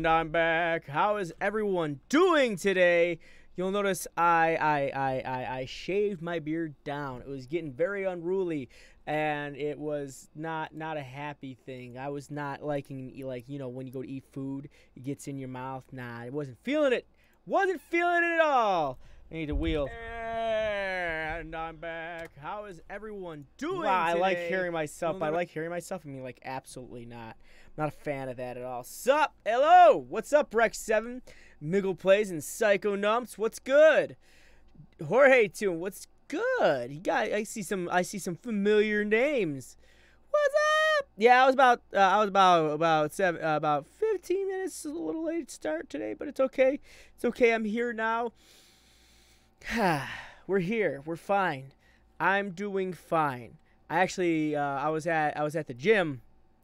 And I'm back. How is everyone doing today? You'll notice I shaved my beard down. It was getting very unruly, and it was not a happy thing. I was not liking, like, you know, when you go to eat food, it gets in your mouth. Nah, I wasn't feeling it. Wasn't feeling it at all. I need to wheel. And I'm back. How is everyone doing today? I like hearing myself. I mean, like, absolutely not. I'm not a fan of that at all. Sup? Hello. What's up, Rex7? Miggle Plays and Psycho Numps. What's good? Jorge Toon. What's good? I see some familiar names. What's up? Yeah, I was about 15 minutes a little late to start today, but it's okay. It's okay. I'm here now. We're here. We're fine. I'm doing fine. I actually I was at the gym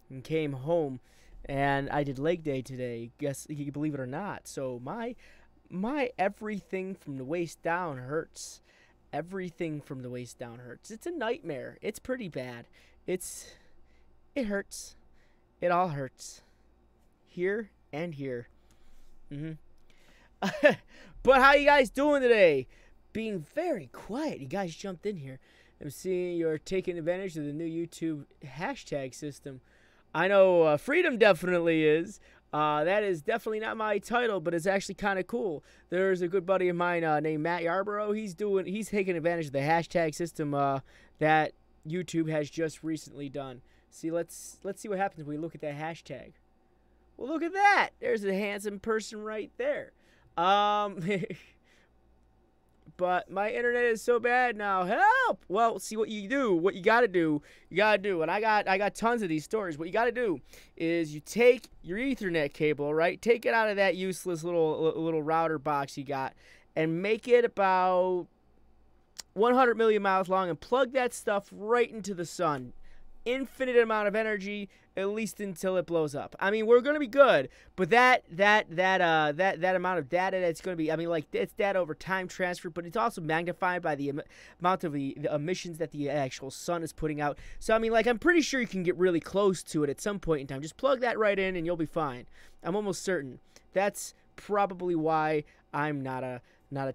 and came home, and I did leg day today. Guess you can believe it or not. So my everything from the waist down hurts. Everything from the waist down hurts. It's a nightmare. It's pretty bad. It hurts. It all hurts. Here and here. But how you guys doing today? Being very quiet. You guys jumped in here. I'm seeing you're taking advantage of the new YouTube hashtag system. I know Freedom definitely is. That is definitely not my title, but it's actually kind of cool. There's a good buddy of mine named Matt Yarborough. He's taking advantage of the hashtag system that YouTube has just recently done. See, let's see what happens when we look at that hashtag. Well, look at that. There's a handsome person right there. But my internet is so bad now. Help! Well, see what you do. What you gotta do. And I got tons of these stories. What you gotta do is you take your Ethernet cable, right? Take it out of that useless little router box you got, and make it about 100 million miles long, and plug that stuff right into the sun. Infinite amount of energy, at least until it blows up. I mean, we're gonna be good, but that amount of data that's gonna be, I mean, like, it's data over time transfer, but it's also magnified by the amount of the emissions that the actual sun is putting out. So I mean, like, I'm pretty sure you can get really close to it at some point in time. Just plug that right in, and you'll be fine. I'm almost certain. That's probably why I'm not a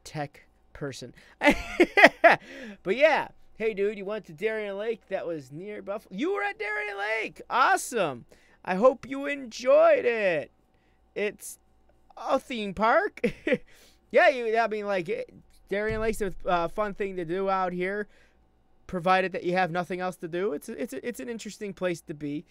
tech person. But yeah. Hey, dude, you went to Darien Lake? That was near Buffalo. You were at Darien Lake. Awesome. I hope you enjoyed it. It's a theme park. Yeah, I mean, like, Darien Lake's a fun thing to do out here, provided that you have nothing else to do. It's an interesting place to be.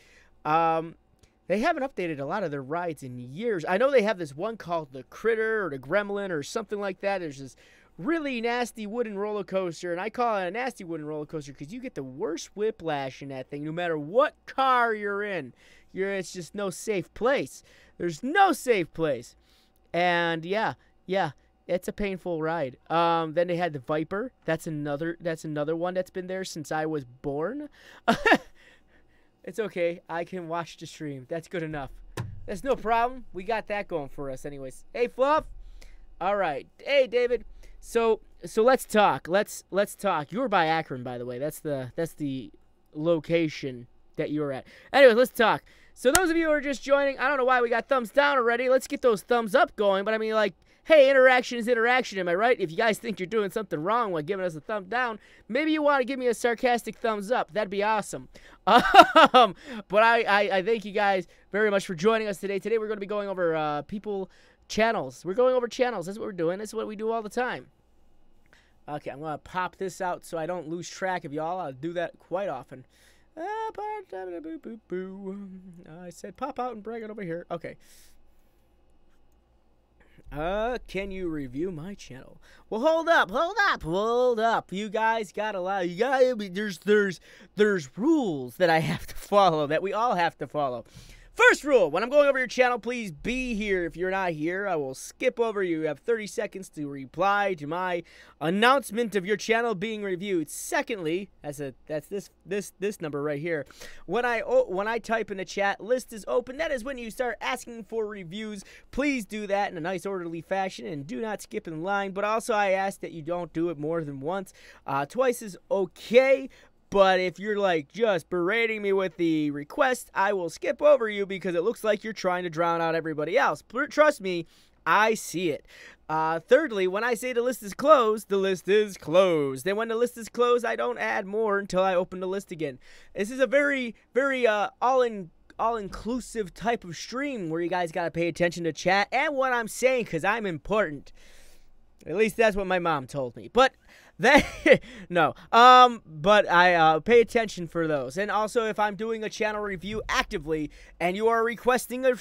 They haven't updated a lot of their rides in years. I know they have this one called the Critter or the Gremlin or something like that. There's this really nasty wooden roller coaster, and I call it a nasty wooden roller coaster because you get the worst whiplash in that thing no matter what car you're in. It's just no safe place. There's no safe place. And yeah, it's a painful ride. Then they had the Viper. That's another one that's been there since I was born. It's okay. I can watch the stream. That's good enough. That's no problem. We got that going for us anyways. Hey, Fluff. All right. Hey, David. So let's talk. Let's talk. You were by Akron, by the way. That's the location that you're at. Anyways, let's talk. So those of you who are just joining, I don't know why we got thumbs down already. Let's get those thumbs up going. But I mean, like, hey, interaction is interaction. Am I right? If you guys think you're doing something wrong while giving us a thumb down, maybe you want to give me a sarcastic thumbs up. That'd be awesome. But I thank you guys very much for joining us today. Today we're going to be going over channels. We're going over channels. That's what we're doing. That's what we do all the time. Okay, I'm going to pop this out so I don't lose track of y'all. I'll do that quite often. I said pop out and bring it over here. Okay. Can you review my channel? Well, hold up. You guys got a lot. There's rules that I have to follow, that we all have to follow. First rule, when I'm going over your channel, please be here. If you're not here, I will skip over you. You have 30 seconds to reply to my announcement of your channel being reviewed. Secondly, that's this number right here. When I type in the chat, list is open. That is when you start asking for reviews. Please do that in a nice orderly fashion and do not skip in line. But also I ask that you don't do it more than once. Twice is okay. But if you're like just berating me with the request, I will skip over you because it looks like you're trying to drown out everybody else. Trust me, I see it. Thirdly, when I say the list is closed, the list is closed. And when the list is closed, I don't add more until I open the list again. This is a very, very all-inclusive type of stream where you guys got to pay attention to chat and what I'm saying because I'm important. At least that's what my mom told me. But that no. But I pay attention for those. And also, if I'm doing a channel review actively and you are requesting a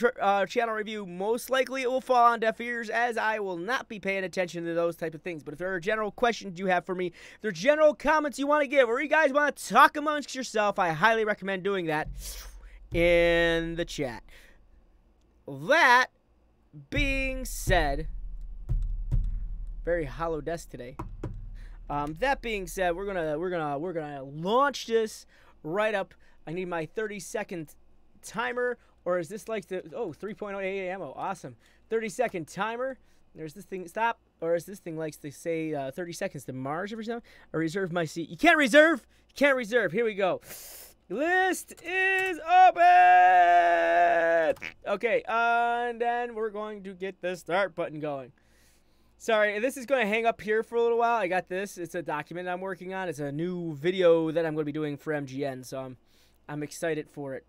channel review, most likely it will fall on deaf ears as I will not be paying attention to those type of things. But if there are general questions you have for me, if there are general comments you want to give, or you guys want to talk amongst yourself, I highly recommend doing that in the chat. That being said, very hollow desk today. That being said, we're gonna launch this right up. I need my 30-second timer, or is this like the 3.0 AA ammo? Awesome. 30-second timer. There's this thing. Stop. Or is this thing likes to say 30 seconds to Mars every time? Or reserve my seat. You can't reserve. You can't reserve. Here we go. List is open. Okay, and then we're going to get the start button going. Sorry, this is going to hang up here for a little while. I got this. It's a document I'm working on. It's a new video that I'm going to be doing for MGN, so I'm excited for it.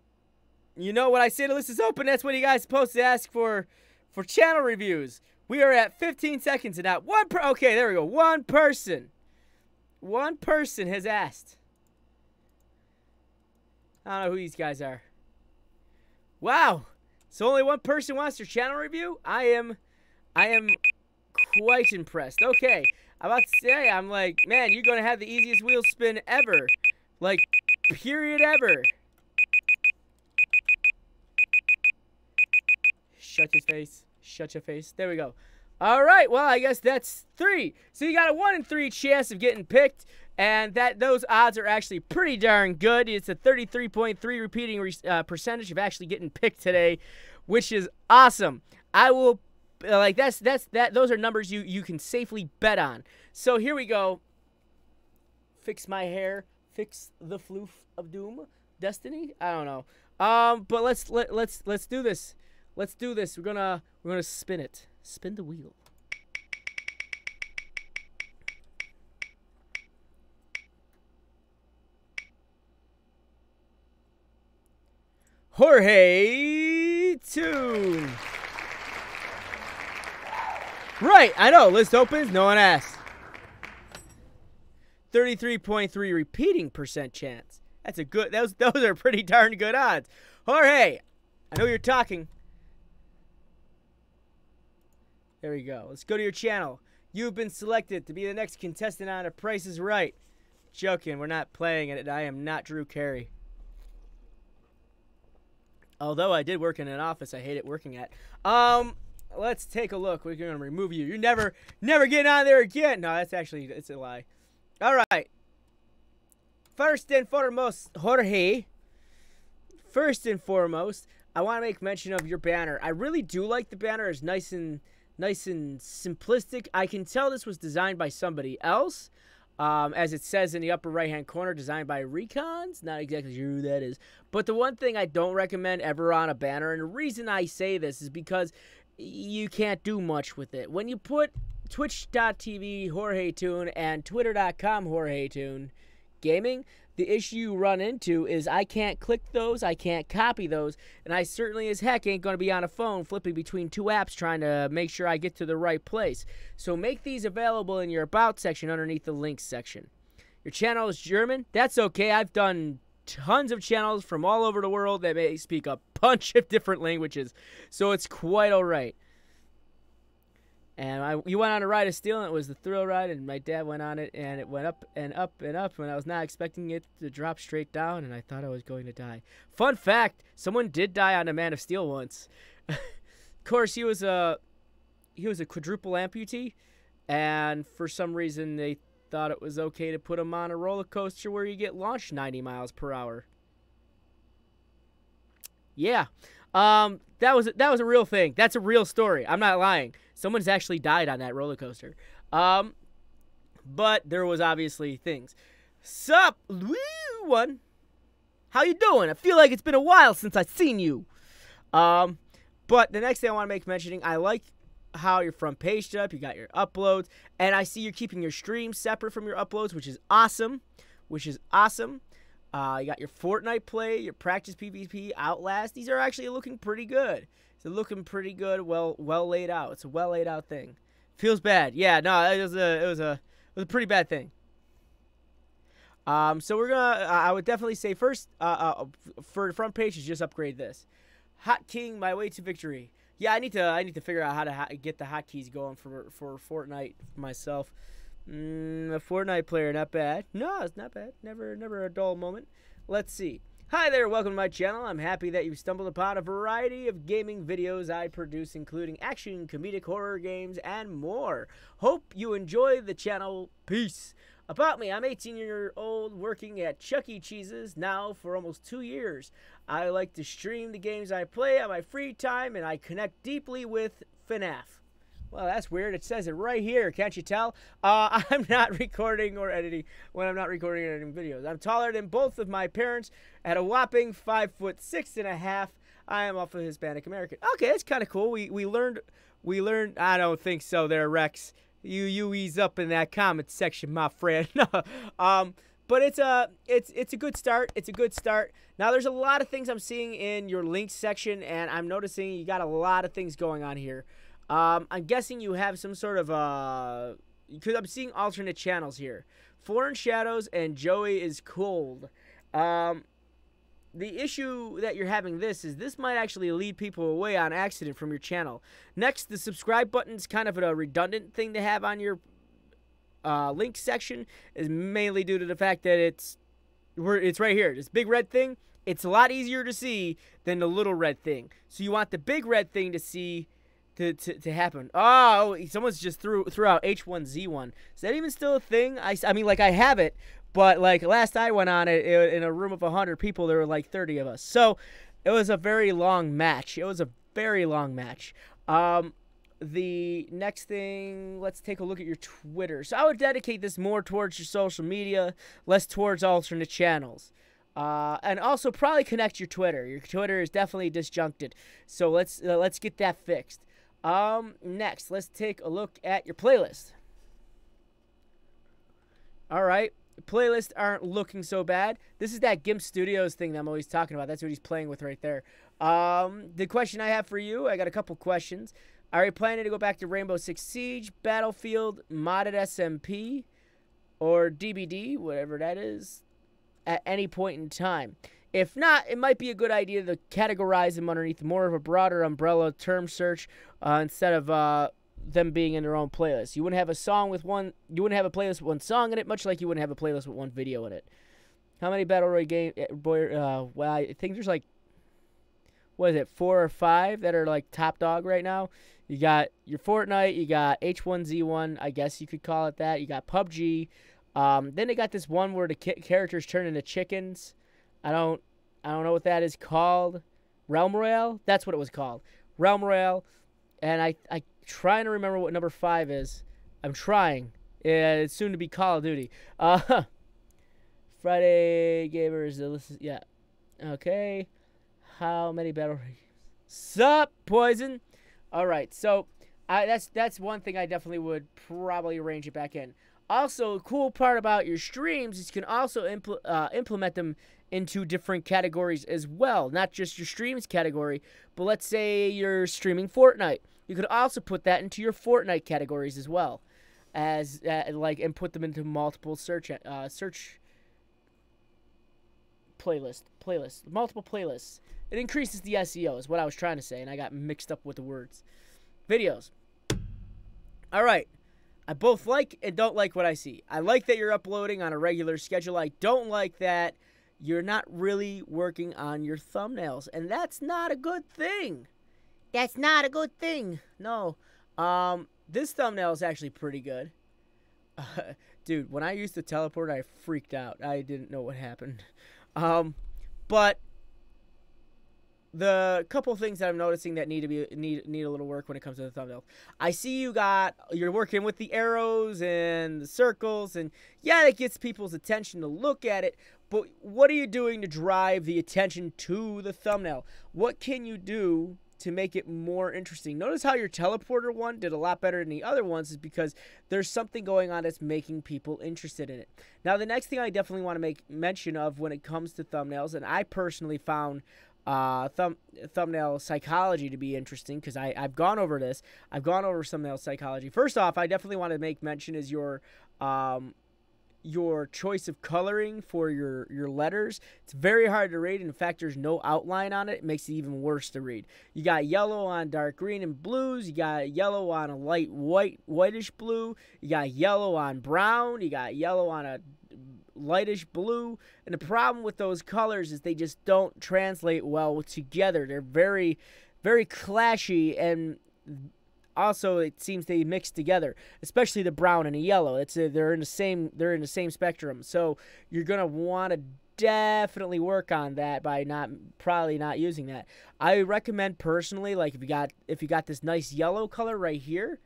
You know, when I say the list is open, that's when you guys are supposed to ask for channel reviews. We are at 15 seconds and now okay, there we go. One person has asked. I don't know who these guys are. Wow. So only one person wants their channel review? I am quite impressed. Okay. I'm about to say, I'm like, man, you're going to have the easiest wheel spin ever. Like, period ever. Shut your face. Shut your face. There we go. All right. Well, I guess that's 3. So you got a 1 in 3 chance of getting picked. And those odds are actually pretty darn good. It's a 33.3 repeating percentage of actually getting picked today, which is awesome. I will like those are numbers you can safely bet on. So here we go. Fix my hair, fix the floof of doom, destiny. I don't know. But let's do this. Let's do this. We're gonna spin it. Spin the wheel. Jorge Tune. Right, I know. List opens, no one asks. 33.3 repeating percent chance. That's a good. Those are pretty darn good odds. Jorge, I know you're talking. There we go. Let's go to your channel. You've been selected to be the next contestant on A Price is Right. Joking, we're not playing it. I am not Drew Carey. Although I did work in an office I hated working at. Let's take a look. We're going to remove you. You're never getting on there again. No, it's a lie. All right. First and foremost, Jorge. First and foremost, I want to make mention of your banner. I really do like the banner. It's nice and simplistic. I can tell this was designed by somebody else. As it says in the upper right-hand corner, designed by Recons. Not exactly sure who that is. But the one thing I don't recommend ever on a banner, and the reason I say this is because you can't do much with it. When you put twitch.tv Jorge Tune and twitter.com Jorge Tune Gaming, the issue you run into is I can't click those, I can't copy those, and I certainly as heck ain't going to be on a phone flipping between 2 apps trying to make sure I get to the right place. So make these available in your About section underneath the Links section. Your channel is German? That's okay. I've done tons of channels from all over the world that may speak a bunch of different languages, so it's quite all right. And you went on a ride of steel, and it was the thrill ride, and my dad went on it, and it went up and up and up, and I was not expecting it to drop straight down, and I thought I was going to die. Fun fact, someone did die on a Man of Steel once. Of course, he was a quadruple amputee, and for some reason they thought it was okay to put him on a roller coaster where you get launched 90 miles per hour. Yeah. That was a real thing. That's a real story. I'm not lying. Someone's actually died on that roller coaster. But there was obviously things. Sup? Woo! R4U1. How you doing? I feel like it's been a while since I've seen you. But the next thing I want to make mentioning, I like how your front page set up. You got your uploads, and I see you're keeping your streams separate from your uploads, which is awesome. You got your Fortnite play, your practice PvP, Outlast. These are actually looking pretty good. They're looking pretty good. Well laid out. It's a well laid out thing. Feels bad. Yeah, no, it was a pretty bad thing. So we're gonna. I would definitely say first, for the front page, is just upgrade this. Hot King, my way to victory. Yeah, I need to figure out how to get the hotkeys going for Fortnite myself. A Fortnite player, not bad. No, it's not bad. Never a dull moment. Let's see. Hi there, welcome to my channel. I'm happy that you stumbled upon a variety of gaming videos I produce, including action, comedic, horror games, and more. Hope you enjoy the channel. Peace. About me, I'm 18-year-old working at Chuck E. Cheese's now for almost 2 years. I like to stream the games I play on my free time, and I connect deeply with FNAF. Well, that's weird. It says it right here. Can't you tell? I'm not recording or editing when I'm not recording or editing videos. I'm taller than both of my parents at a whopping 5'6.5". I am also Hispanic American. Okay, that's kind of cool. We learned. I don't think so. There, Rex. You ease up in that comment section, my friend. But it's a good start. It's a good start. Now, there's a lot of things I'm seeing in your links section, and I'm noticing you got a lot of things going on here. I'm guessing you have some sort of because I'm seeing alternate channels here. Foreign Shadows and Joey is Cold. The issue that you're having this might actually lead people away on accident from your channel. Next, the subscribe button is kind of a redundant thing to have on your link section, is mainly due to the fact that it's right here. This big red thing, it's a lot easier to see than the little red thing. So you want the big red thing to see to happen. Oh, someone's just threw out H1Z1. Is that even still a thing? I mean, like, I have it, but like last I went on it in a room of 100 people, there were like 30 of us. So it was a very long match. The next thing, let's take a look at your Twitter. So I would dedicate this more towards your social media, less towards alternate channels. And also probably connect your Twitter. Your Twitter is definitely disjuncted. So let's get that fixed. Next, let's take a look at your playlist. All right. Playlists aren't looking so bad. This is that GIMP Studios thing that I'm always talking about. That's what he's playing with right there. The question I have for you, I got a couple questions. Are you planning to go back to Rainbow Six Siege, Battlefield, modded SMP, or DBD, whatever that is, at any point in time? If not, it might be a good idea to categorize them underneath more of a broader umbrella term search instead of them being in their own playlist. You wouldn't have a song with one. You wouldn't have a playlist with one song in it, much like you wouldn't have a playlist with one video in it. How many Battle Royale games? Well, I think there's like, what is it, 4 or 5 that are like top dog right now. You got your Fortnite. You got H1Z1. I guess you could call it that. You got PUBG. Then they got this one where the characters turn into chickens. I don't know what that is called. Realm Royale? That's what it was called. Realm Royale. And I trying to remember what number 5 is. I'm trying. It's soon to be Call of Duty. Friday Gamers. Yeah. Okay. How many battle games? Sup, Poison? All right. So that's one thing I definitely would probably arrange it back in. Also, the cool part about your streams is you can also implement them into different categories as well. Not just your streams category, but let's say you're streaming Fortnite. You could also put that into your Fortnite categories as well, as and put them into multiple search multiple playlists. It increases the SEO is what I was trying to say, and I got mixed up with the words. Videos. All right. I both like and don't like what I see. I like that you're uploading on a regular schedule. I don't like that you're not really working on your thumbnails, and that's not a good thing. That's not a good thing. No. This thumbnail is actually pretty good. Dude, when I used to teleport, I freaked out. I didn't know what happened. But the couple things that I'm noticing that need a little work when it comes to the thumbnail. I see you're working with the arrows and the circles, and yeah, it gets people's attention to look at it. But what are you doing to drive the attention to the thumbnail? What can you do to make it more interesting? Notice how your teleporter one did a lot better than the other ones, is because there's something going on that's making people interested in it. Now, the next thing I definitely want to make mention of when it comes to thumbnails, and I personally found thumbnail psychology to be interesting, because I've gone over this. I've gone over thumbnail psychology. First off, I definitely want to make mention is your choice of coloring for your letters. It's very hard to read. In fact, there's no outline on it. It makes it even worse to read. You got yellow on dark green and blues. You got yellow on a light whitish blue. You got yellow on brown. You got yellow on a lightish blue. And the problem with those colors is they just don't translate well together. They're very, very clashy, and also it seems they mix together, especially the brown and the yellow. They're in the same spectrum. So you're gonna want to definitely work on that by probably not using that. I recommend personally, like if you got this nice yellow color right here.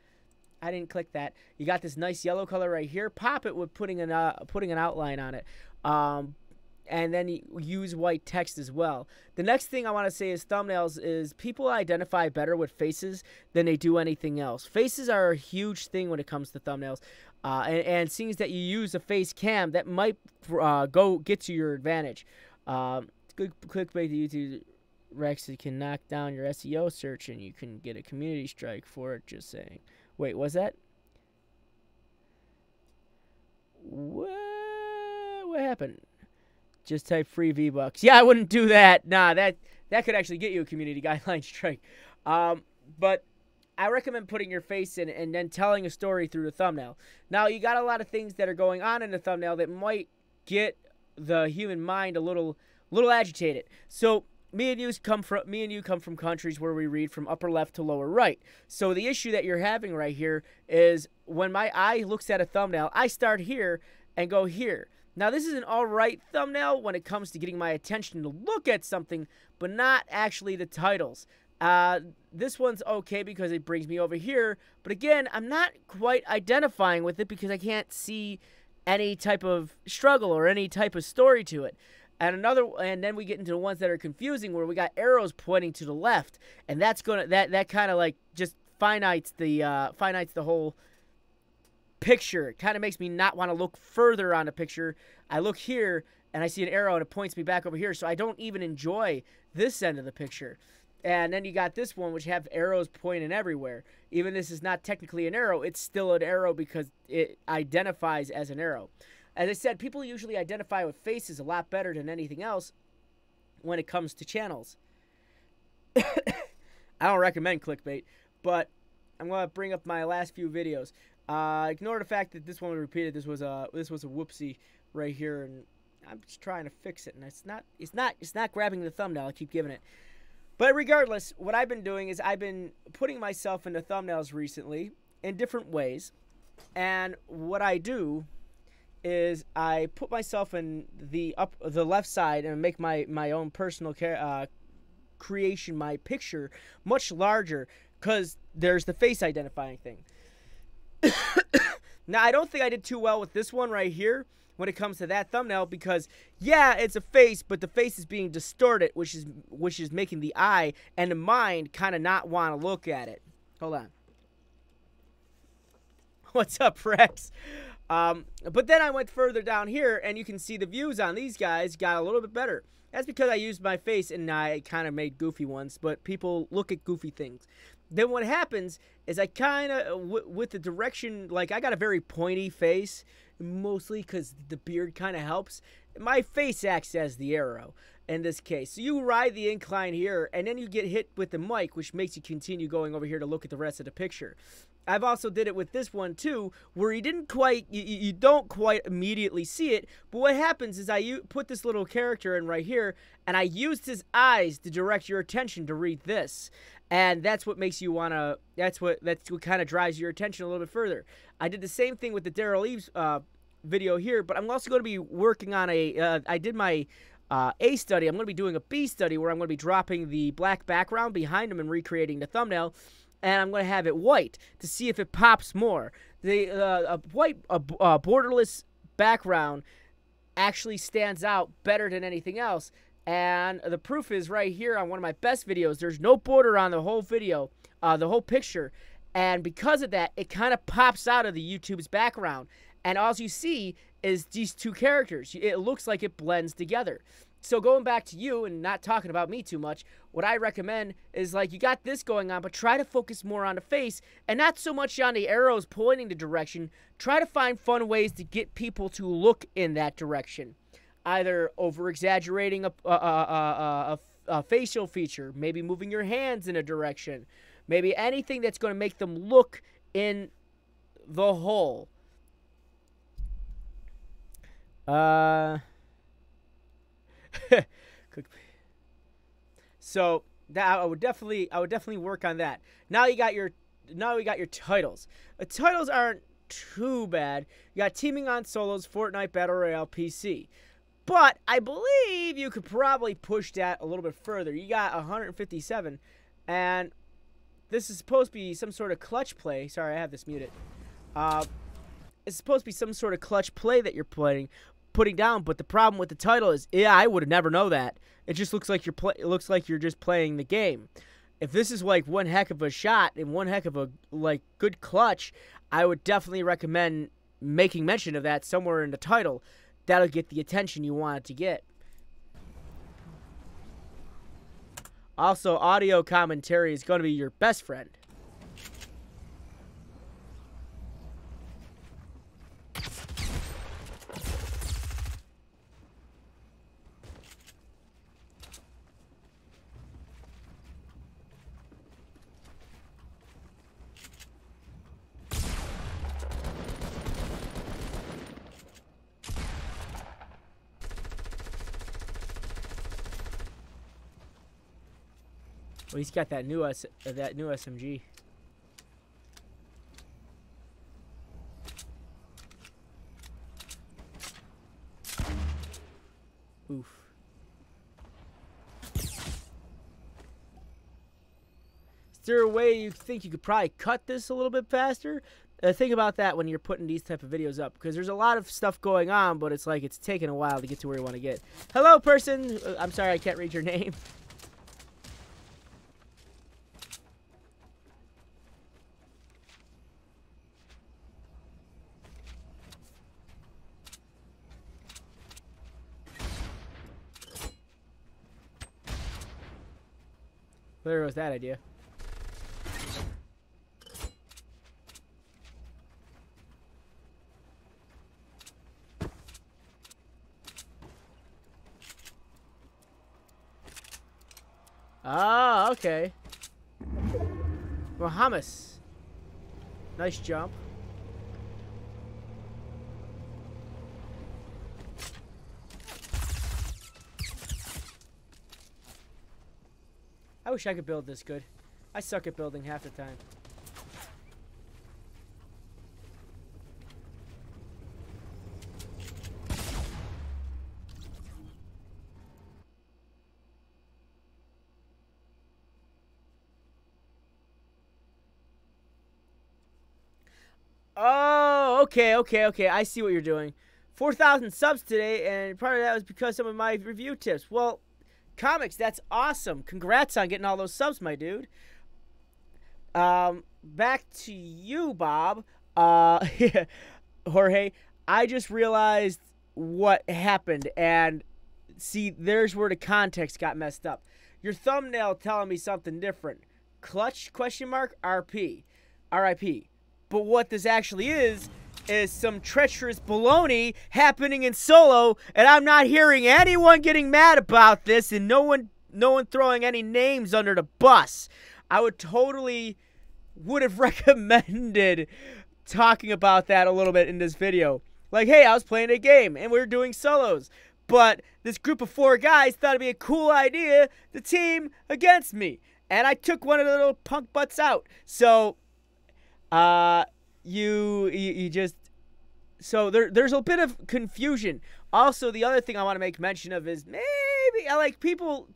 I didn't click that. You got this nice yellow color right here. Pop it with putting an outline on it. And then you use white text as well. The next thing I want to say is thumbnails is people identify better with faces than they do anything else. Faces are a huge thing when it comes to thumbnails. And seeing as that you use a face cam, that might get to your advantage. Clickbait to YouTube Rex, you can knock down your SEO search and you can get a community strike for it, just saying. Wait, was that? What happened? Just type free V-Bucks. Yeah, I wouldn't do that. Nah, that could actually get you a community guideline strike. But I recommend putting your face in and then telling a story through the thumbnail. Now, you got a lot of things that are going on in the thumbnail that might get the human mind a little agitated. So me and you come from countries where we read from upper left to lower right. So the issue that you're having right here is when my eye looks at a thumbnail, I start here and go here. Now, this is an all-right thumbnail when it comes to getting my attention to look at something, but not actually the titles. This one's okay because it brings me over here, but again, I'm not quite identifying with it because I can't see any type of struggle or any type of story to it. And then we get into the ones that are confusing, where we got arrows pointing to the left, and that's that kind of like just finites the whole picture. It kind of makes me not want to look further on the picture. I look here and I see an arrow and it points me back over here, so I don't even enjoy this end of the picture. And then you got this one, which have arrows pointing everywhere. Even this is not technically an arrow, it's still an arrow because it identifies as an arrow. As I said, people usually identify with faces a lot better than anything else when it comes to channels. I don't recommend clickbait, but I'm going to bring up my last few videos. Ignore the fact that this one was repeated. This was a whoopsie right here, and I'm just trying to fix it, and it's not grabbing the thumbnail. I keep giving it. But regardless, what I've been doing is I've been putting myself into thumbnails recently in different ways, and what I do is I put myself in the left side and make my own personal creation, my picture, much larger, because there's the face identifying thing. Now, I don't think I did too well with this one right here when it comes to that thumbnail, because yeah, it's a face, but the face is being distorted, which is making the eye and the mind kind of not want to look at it. Hold on. What's up, Rex? But then I went further down here, and you can see the views on these guys got a little bit better. That's because I used my face, and I kind of made goofy ones, but people look at goofy things. Then what happens is I kind of, with the direction, like I got a very pointy face, mostly because the beard kind of helps. My face acts as the arrow in this case. So you ride the incline here, and then you get hit with the mic, which makes you continue going over here to look at the rest of the picture. I've also did it with this one too, where you don't quite immediately see it, but what happens is I put this little character in right here, and I used his eyes to direct your attention to read this. And that's what makes you wanna, that's what kind of drives your attention a little bit further. I did the same thing with the Daryl Eves video here, but I'm also going to be working on I did my A study, I'm going to be doing a B study where I'm going to be dropping the black background behind them and recreating the thumbnail, and I'm going to have it white to see if it pops more. A borderless background actually stands out better than anything else, and the proof is right here on one of my best videos. There's no border on the whole video, the whole picture, and because of that, it kind of pops out of the YouTube's background, and all you see is these two characters. It looks like it blends together. So going back to you and not talking about me too much, what I recommend is, like, you got this going on, but try to focus more on the face and not so much on the arrows pointing the direction. Try to find fun ways to get people to look in that direction. Either over-exaggerating a facial feature, maybe moving your hands in a direction, maybe anything that's going to make them look in the hole. So that I would definitely work on that. Now you got your titles. The titles aren't too bad. You got teaming on solos, Fortnite Battle Royale PC. But I believe you could probably push that a little bit further. You got 157, and this is supposed to be some sort of clutch play. Sorry, I have this muted. It's supposed to be some sort of clutch play that you're putting down, but the problem with the title is, yeah, I would have never know that. It just looks like you're just playing the game. If this is like one heck of a shot and one heck of a good clutch, I would definitely recommend making mention of that somewhere in the title. That'll get the attention you want it to get. Also, audio commentary is going to be your best friend. Well, he's got that new SMG. Oof. Is there a way you think you could probably cut this a little bit faster? Think about that when you're putting these type of videos up, because there's a lot of stuff going on, but it's like it's taking a while to get to where you want to get. Hello, person. I'm sorry, I can't read your name. There goes that idea. Ah, okay. Mohammed. Nice jump. I wish I could build this good. I suck at building half the time. Oh, okay. I see what you're doing. 4,000 subs today, and part of that was because some of my review tips. Well, Comics, that's awesome. Congrats on getting all those subs, my dude. Back to you, Bob. Jorge, I just realized what happened, and see, there's where the context got messed up. Your thumbnail telling me something different. Clutch, question mark, RP. RIP. But what this actually is some treacherous baloney happening in solo, and I'm not hearing anyone getting mad about this, and no one throwing any names under the bus. I would have recommended talking about that a little bit in this video. Like, hey, I was playing a game, and we were doing solos, but this group of 4 guys thought it'd be a cool idea to team against me, and I took one of the little punk butts out. So, you just, so there's a bit of confusion. Also, the other thing I want to make mention of is maybe I like people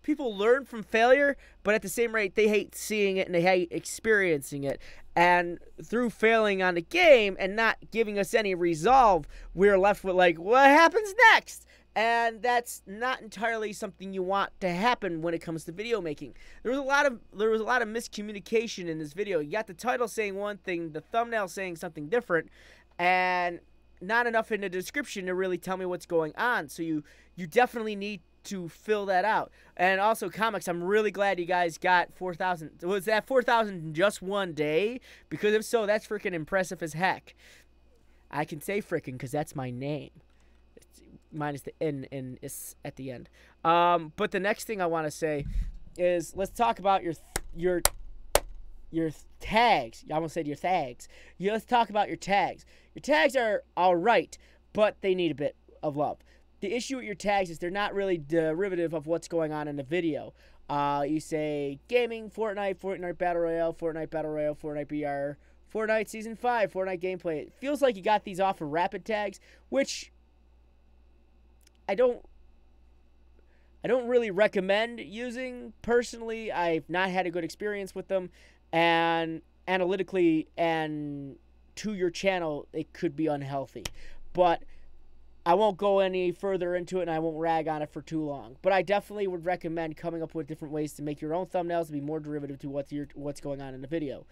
learn from failure, but at the same rate, they hate seeing it and they hate experiencing it. And through failing on the game and not giving us any resolve, we're left with like, what happens next? And that's not entirely something you want to happen when it comes to video making. There was a lot of miscommunication in this video. You got the title saying one thing, the thumbnail saying something different, and not enough in the description to really tell me what's going on. So you definitely need to fill that out. And also, comics, I'm really glad you guys got 4,000. Was that 4,000 in just one day? Because if so, that's freaking impressive as heck. I can say frickin' because that's my name. Minus the N and is at the end. But the next thing I want to say is let's talk about your tags. I almost said your tags. Let's talk about your tags. Your tags are all right, but they need a bit of love. The issue with your tags is they're not really derivative of what's going on in the video. You say gaming, Fortnite, Fortnite Battle Royale, Fortnite Battle Royale, Fortnite BR, Fortnite Season 5, Fortnite Gameplay. It feels like you got these off of rapid tags, which I don't really recommend using personally. I've not had a good experience with them, and analytically and to your channel, it could be unhealthy. But I won't go any further into it, and I won't rag on it for too long. But I definitely would recommend coming up with different ways to make your own thumbnails to be more derivative to what's going on in the video.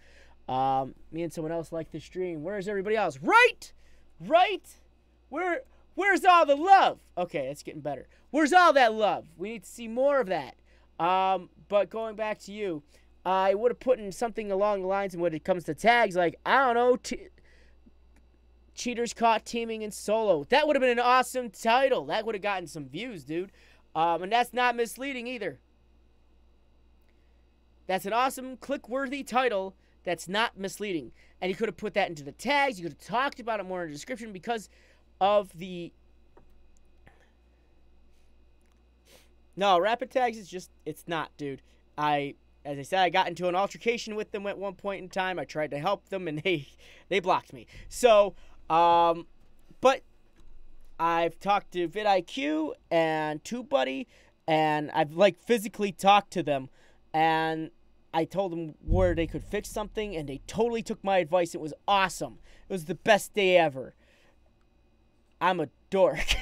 Me and someone else like the stream. Where's everybody else? Right? Where's all the love? Okay, it's getting better. Where's all that love? We need to see more of that. But going back to you, I would have put in something along the lines when it comes to tags, like, I don't know, cheaters caught teaming in solo. That would have been an awesome title. That would have gotten some views, dude. And that's not misleading either. That's an awesome, click-worthy title that's not misleading. And you could have put that into the tags. You could have talked about it more in the description because of the... No, rapid tags is just... It's not, dude. As I said, I got into an altercation with them at one point in time. I tried to help them, and they blocked me. So... but I've talked to vidIQ and TubeBuddy, and I've like physically talked to them, and I told them where they could fix something, and they totally took my advice. It was awesome. It was the best day ever. I'm a dork.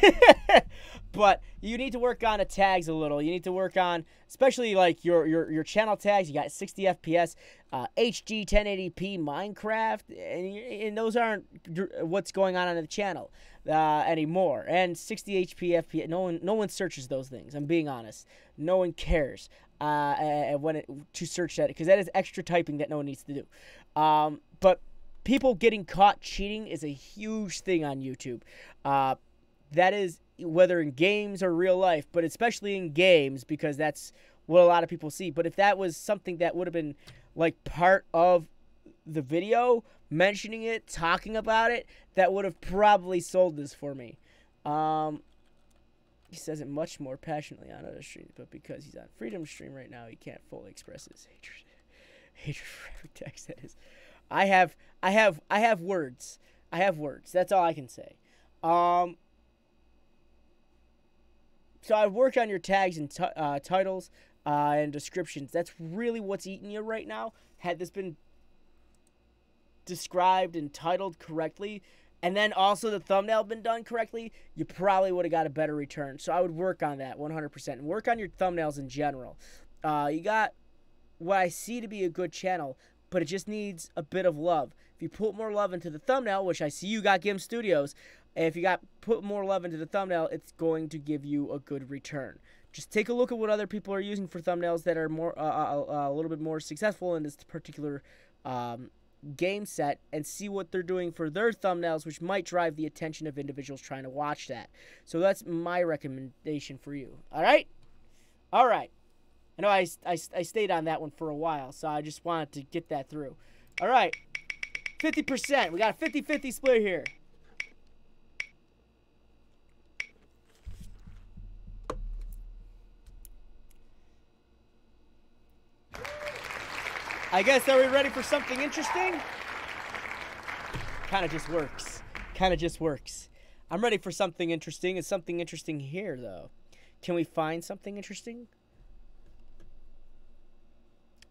But you need to work on the tags a little. You need to work on, especially like your channel tags. You got 60 FPS, HD 1080p Minecraft, and those aren't what's going on the channel anymore. And 60 FPS, no one searches those things. I'm being honest. No one cares to search that, because that is extra typing that no one needs to do. But people getting caught cheating is a huge thing on YouTube. That is, whether in games or real life, but especially in games, because that's what a lot of people see. But if that was something that would have been like part of the video, mentioning it, talking about it, that would have probably sold this for me. He says it much more passionately on other streams, but because he's on Freedom Stream right now, he can't fully express his hatred for every text. That is, I have words. I have words. That's all I can say. So I've worked on your tags and titles and descriptions. That's really what's eating you right now. Had this been described and titled correctly, and then also the thumbnail been done correctly, you probably would have got a better return. So I would work on that 100%. And work on your thumbnails in general. You got what I see to be a good channel, but it just needs a bit of love. If you put more love into the thumbnail, which I see you got Gim Studios, if you put more love into the thumbnail, it's going to give you a good return. Just take a look at what other people are using for thumbnails that are more a little bit more successful in this particular game set, and see what they're doing for their thumbnails, which might drive the attention of individuals trying to watch that. So that's my recommendation for you. All right? All right. I know I stayed on that one for a while, so I just wanted to get that through. All right. 50%. We got a 50-50 split here. I guess, are we ready for something interesting? Kind of just works. Kind of just works. I'm ready for something interesting. Is something interesting here, though? Can we find something interesting?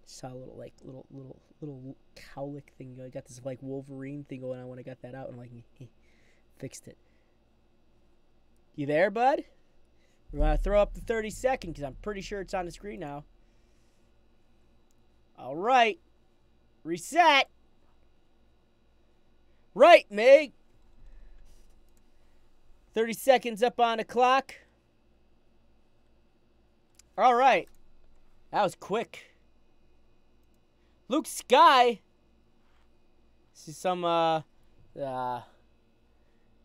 Saw a little, like, little cowlick thing. I got this, like, Wolverine thing going on when I got that out. And I'm like, fixed it. You there, bud? We're going to throw up the 30-second because I'm pretty sure it's on the screen now. All right. Reset. Right, Meg. 30 seconds up on the clock. All right. That was quick. Luke Sky. This is some,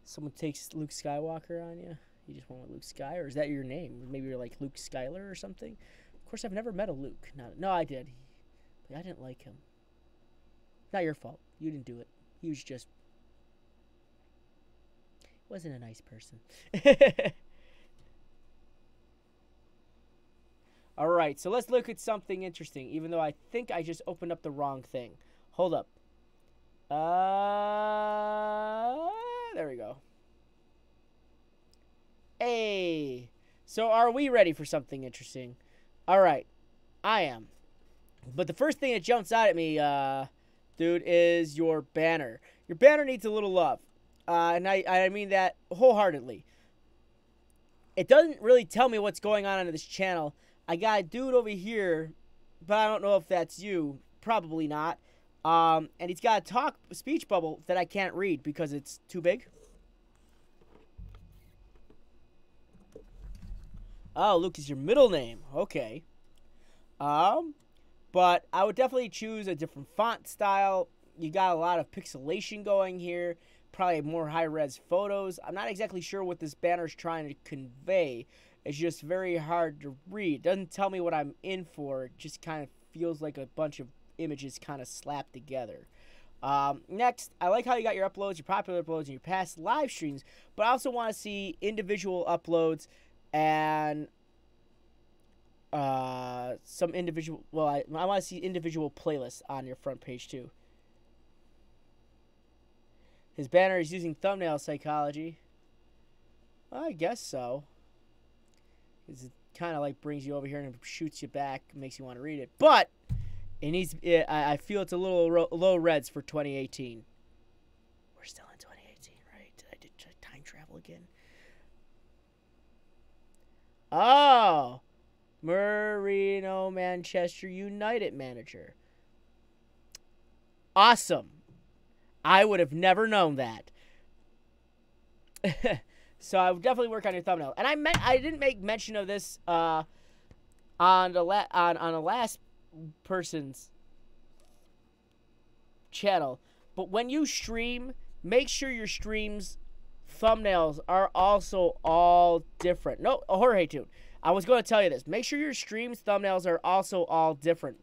someone takes Luke Skywalker on you. You just went with Luke Sky, or is that your name? Maybe you're like Luke Skyler or something. Of course, I've never met a Luke. No, I did. But I didn't like him. Not your fault. You didn't do it. He was just... wasn't a nice person. All right, so let's look at something interesting, even though I think I just opened up the wrong thing. Hold up. There we go. Hey. So are we ready for something interesting? All right. I am. But the first thing that jumps out at me, dude, is your banner. Your banner needs a little love. And I mean that wholeheartedly. It doesn't really tell me what's going on this channel. I got a dude over here, but I don't know if that's you. Probably not. And he's got a speech bubble that I can't read because it's too big. Oh, Luke is your middle name. Okay. But I would definitely choose a different font style. You got a lot of pixelation going here. Probably more high-res photos. I'm not exactly sure what this banner is trying to convey. It's just very hard to read. It doesn't tell me what I'm in for. It just kind of feels like a bunch of images kind of slapped together. Next, I like how you got your uploads, your popular uploads, and your past live streams. But I also want to see individual uploads and some individual... well, I want to see individual playlists on your front page, too. His banner is using thumbnail psychology. I guess so. It kind of like brings you over here and shoots you back, makes you want to read it. But it needs. I feel it's a little low reds for 2018. We're still in 2018, right? Did I time travel again? Oh, Marino Manchester United manager. Awesome. I would have never known that. So I would definitely work on your thumbnail. And I didn't make mention of this on the last person's channel. But when you stream, make sure your streams thumbnails are also all different. No, Jorge too. I was going to tell you this. Make sure your streams thumbnails are also all different.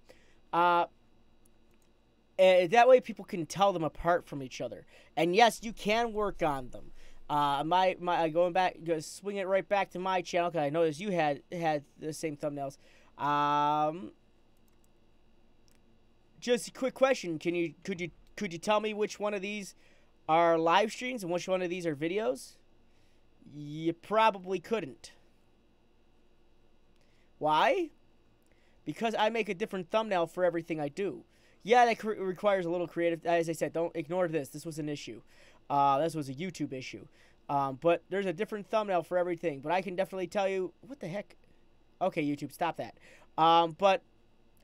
That way people can tell them apart from each other. And yes, you can work on them. Going back, swing it right back to my channel because I noticed you had the same thumbnails. Just a quick question: could you tell me which one of these are live streams and which one of these are videos? You probably couldn't. Why? Because I make a different thumbnail for everything I do. Yeah, that requires a little creative. As I said, don't ignore this. This was an issue. This was a YouTube issue. But there's a different thumbnail for everything. But I can definitely tell you... what the heck? Okay, YouTube, stop that. But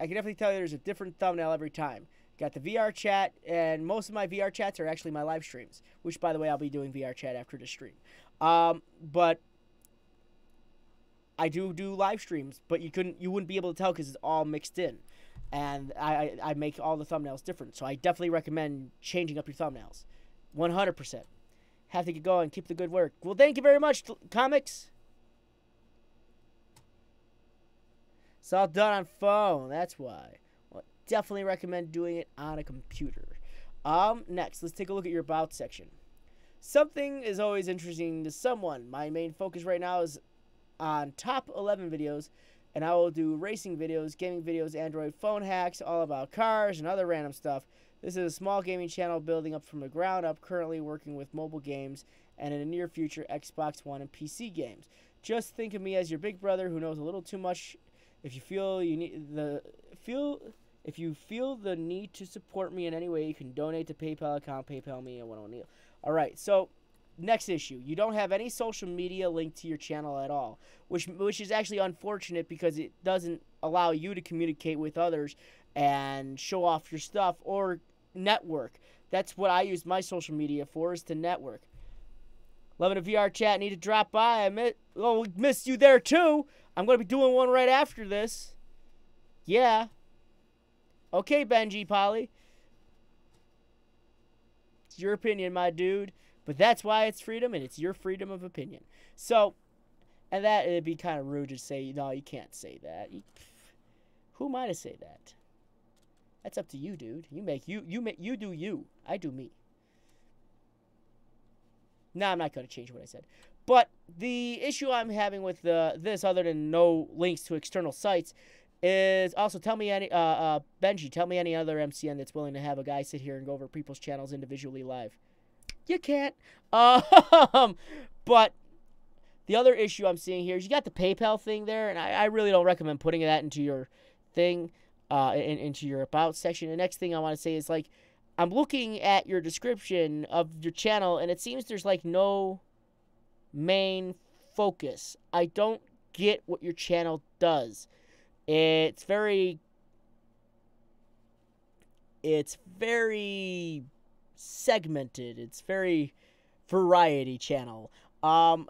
I can definitely tell you there's a different thumbnail every time. Got the VR chat, and most of my VR chats are actually my live streams. Which, by the way, I'll be doing VR chat after the stream. But I do live streams. But you wouldn't be able to tell because it's all mixed in. And I make all the thumbnails different. So I definitely recommend changing up your thumbnails. 100%. Have to get going. Keep the good work. Well, thank you very much, comics. It's all done on phone. That's why. Well, definitely recommend doing it on a computer. Next, let's take a look at your about section. Something is always interesting to someone. My main focus right now is on top 11 videos. And I will do racing videos, gaming videos, Android phone hacks, all about cars and other random stuff. This is a small gaming channel building up from the ground up, currently working with mobile games and in the near future, Xbox One and PC games. Just think of me as your big brother who knows a little too much. If you feel the need to support me in any way, you can donate to PayPal account, PayPal me, and O'Neil. All right, so next issue. You don't have any social media linked to your channel at all, which is actually unfortunate because it doesn't allow you to communicate with others and show off your stuff or network. That's what I use my social media for, is to network. Loving a VR chat. Need to drop by. We missed you there too. I'm going to be doing one right after this. Yeah. Okay, Benji Polly. It's your opinion, my dude. But that's why it's freedom, and it's your freedom of opinion. So, and that, it'd be kind of rude to say, no, you can't say that. Who am I to say that? That's up to you, dude. You do you. I do me. No, I'm not going to change what I said. But the issue I'm having with this, other than no links to external sites, is also tell me any Benji, tell me any other MCN that's willing to have a guy sit here and go over people's channels individually live. You can't. But the other issue I'm seeing here is you got the PayPal thing there, and I really don't recommend putting that into your thing, into your about section. The next thing I want to say is, like, I'm looking at your description of your channel, and it seems there's, like, no main focus. I don't get what your channel does. It's very segmented. It's very variety channel. And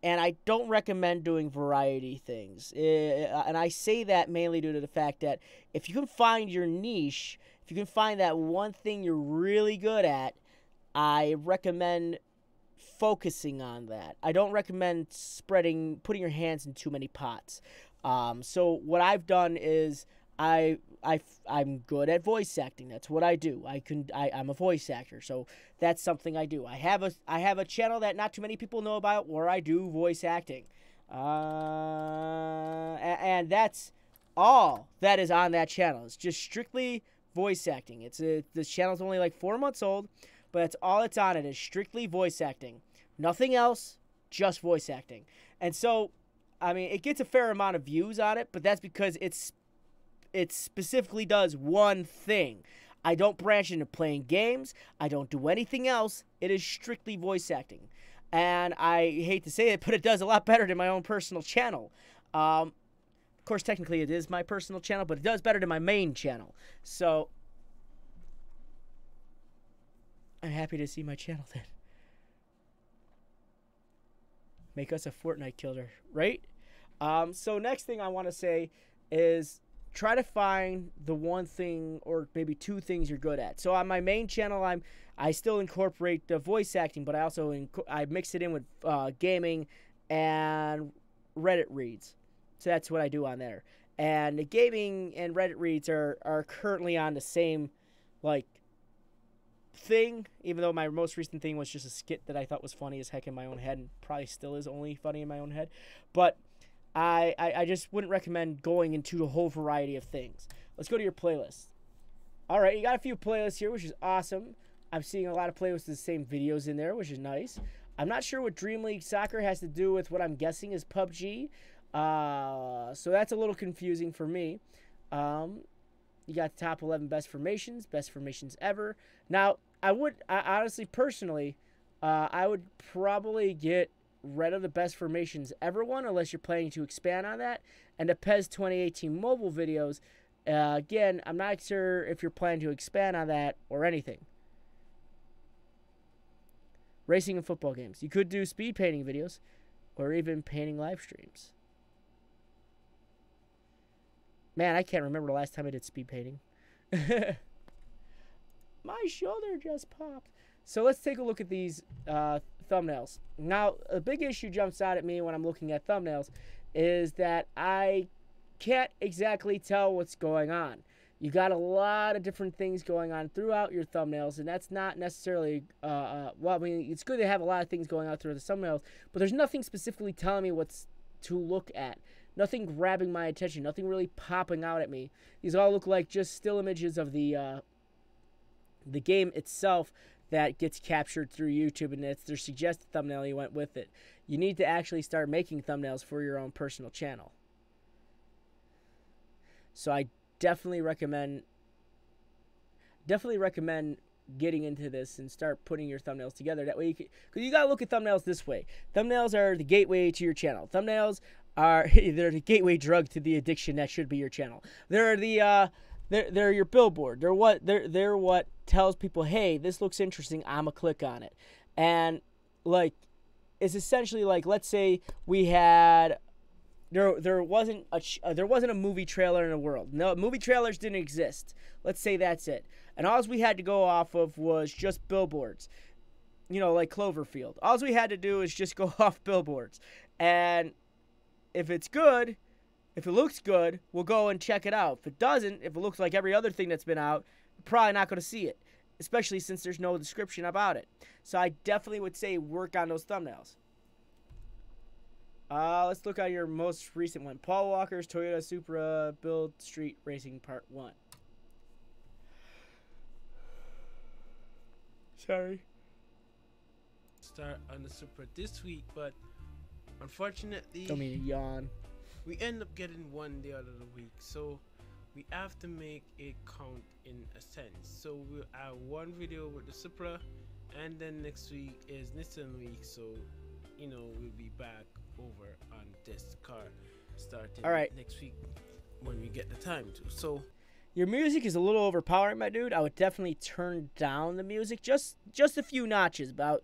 I don't recommend doing variety things. And I say that mainly due to the fact that if you can find your niche, if you can find that one thing you're really good at, I recommend focusing on that. I don't recommend putting your hands in too many pots. So what I've done is I'm good at voice acting. That's what I do. I'm a voice actor, so that's something I do. I have a channel that not too many people know about where I do voice acting, and that's all that is on that channel. It's just strictly voice acting. This channel's only like 4 months old, but that's all it's on. It is strictly voice acting, nothing else, just voice acting. And so, I mean, it gets a fair amount of views on it, but that's because it specifically does one thing. I don't branch into playing games. I don't do anything else. It is strictly voice acting. And I hate to say it, but it does a lot better than my own personal channel. Of course, technically it is my personal channel, but it does better than my main channel. So, I'm happy to see my channel then. Make us a Fortnite killer, right? So next thing I want to say is try to find the one thing or maybe two things you're good at. So on my main channel, I still incorporate the voice acting, but I also I mix it in with gaming and Reddit reads. So that's what I do on there. And the gaming and Reddit reads are currently on the same, like, thing, even though my most recent thing was just a skit that I thought was funny as heck in my own head, and probably still is only funny in my own head. But I just wouldn't recommend going into a whole variety of things. Let's go to your playlist. Alright, you got a few playlists here, which is awesome. I'm seeing a lot of playlists with the same videos in there, which is nice. I'm not sure what Dream League Soccer has to do with what I'm guessing is PUBG. So that's a little confusing for me. You got the top 11 best formations ever. Now, I honestly, personally, I would probably get rid of the best formations ever one, unless you're planning to expand on that. And the PES 2018 mobile videos, again, I'm not sure if you're planning to expand on that or anything. Racing and football games. You could do speed painting videos or even painting live streams. Man, I can't remember the last time I did speed painting. My shoulder just popped. So let's take a look at these thumbnails. Now, a big issue jumps out at me when I'm looking at thumbnails is that I can't exactly tell what's going on. You got a lot of different things going on throughout your thumbnails, and that's not necessarily, well, I mean, it's good to have a lot of things going on through the thumbnails, but there's nothing specifically telling me what's to look at. Nothing grabbing my attention, nothing really popping out at me. These all look like just still images of the game itself that gets captured through YouTube, and it's their suggested thumbnail, you went with it. You need to actually start making thumbnails for your own personal channel. So I definitely recommend getting into this and start putting your thumbnails together. That way you can, because you got to look at thumbnails this way. Thumbnails are the gateway to your channel. Thumbnails are they're the gateway drug to the addiction that should be your channel. They're they're your billboard. They're what tells people, hey, this looks interesting, I'ma click on it. And like, it's essentially like, let's say we had there wasn't a movie trailer in the world. No, movie trailers didn't exist. Let's say that's it. And all we had to go off of was just billboards. You know, like Cloverfield. All we had to do is just go off billboards. And if it's good, if it looks good, we'll go and check it out. If it doesn't, if it looks like every other thing that's been out, we're probably not going to see it. Especially since there's no description about it. So I definitely would say work on those thumbnails. Let's look at your most recent one. Paul Walker's Toyota Supra Build Street Racing Part 1. Sorry. Start on the Supra this week, but unfortunately, Don't mean to yawn. we end up getting one the other week, so we have to make it count in a sense. So we'll have one video with the Supra, and then next week is Nissan week, so you know we'll be back over on this car starting next week when we get the time to. So your music is a little overpowering, my dude. I would definitely turn down the music just a few notches, about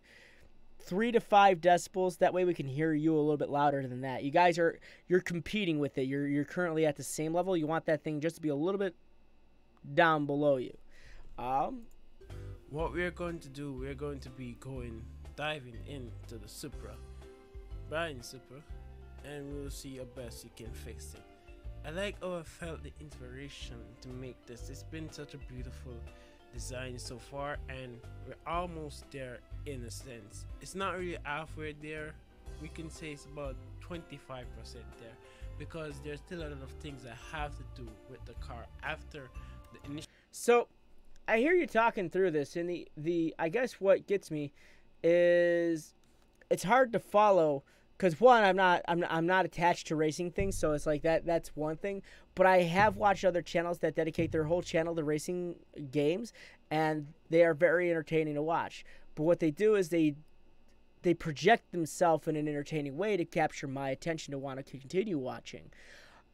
3 to 5 decibels. That way we can hear you a little bit louder than that. You guys you're competing with it. You're currently at the same level. You want that thing just to be a little bit down below you. What we're going to do, we're going to be diving into the Supra, buying Supra, and we'll see how best you can fix it. I like how I felt the inspiration to make this. It's been such a beautiful design so far, and we're almost there in a sense. It's not really halfway there. We can say it's about 25% there, because there's still a lot of things I have to do with the car after the initial. So I hear you talking through this, and the I guess what gets me is it's hard to follow. Because one, I'm not attached to racing things, so it's like that's one thing. But I have watched other channels that dedicate their whole channel to racing games, and they are very entertaining to watch. But what they do is they project themselves in an entertaining way to capture my attention to want to continue watching.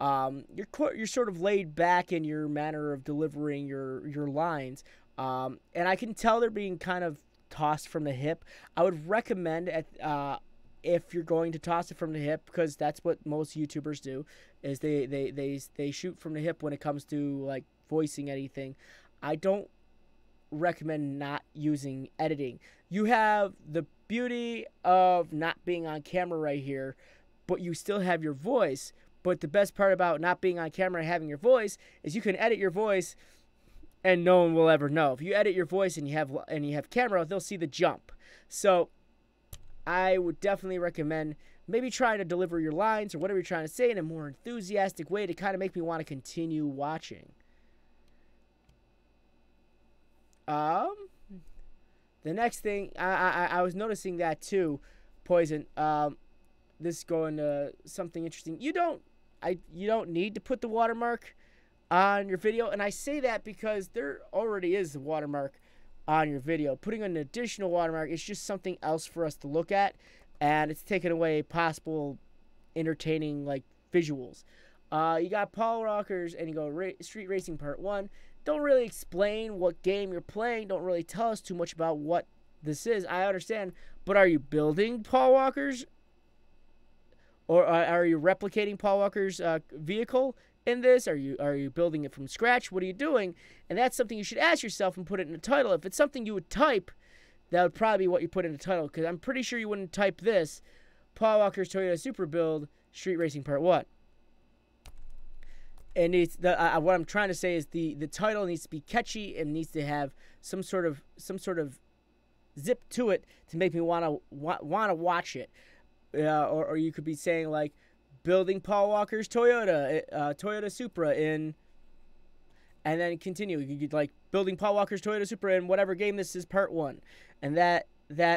You're sort of laid back in your manner of delivering your lines, and I can tell they're being kind of tossed from the hip. I would recommend if you're going to toss it from the hip, because that's what most YouTubers do, is they shoot from the hip when it comes to like voicing anything. I don't recommend not using editing. You have the beauty of not being on camera right here, but you still have your voice. But the best part about not being on camera and having your voice is you can edit your voice and no one will ever know. If you edit your voice and you have camera, they'll see the jump. So I would definitely recommend maybe trying to deliver your lines or whatever you're trying to say in a more enthusiastic way to kind of make me want to continue watching. The next thing, I was noticing that too, Poison. This is going to something interesting. You don't need to put the watermark on your video, and I say that because there already is a watermark on your video. Putting an additional watermark is just something else for us to look at, and it's taking away possible entertaining like visuals. You got Paul Walker's, and you go Street Racing Part 1. Don't really explain what game you're playing. Don't really tell us too much about what this is. I understand, but are you building Paul Walker's, or are you replicating Paul Walker's vehicle in this? Are you building it from scratch? What are you doing? And that's something you should ask yourself and put it in the title. If it's something you would type, that would probably be what you put in the title, because I'm pretty sure you wouldn't type this, Paul Walker's Toyota Supra Build Street Racing Part 1. And it's what I'm trying to say is the title needs to be catchy and needs to have some sort of zip to it to make me want to watch it. Or you could be saying like building Paul Walker's Toyota Supra in and then continue. You could like building Paul Walker's Toyota Supra in whatever game this is, part 1, and that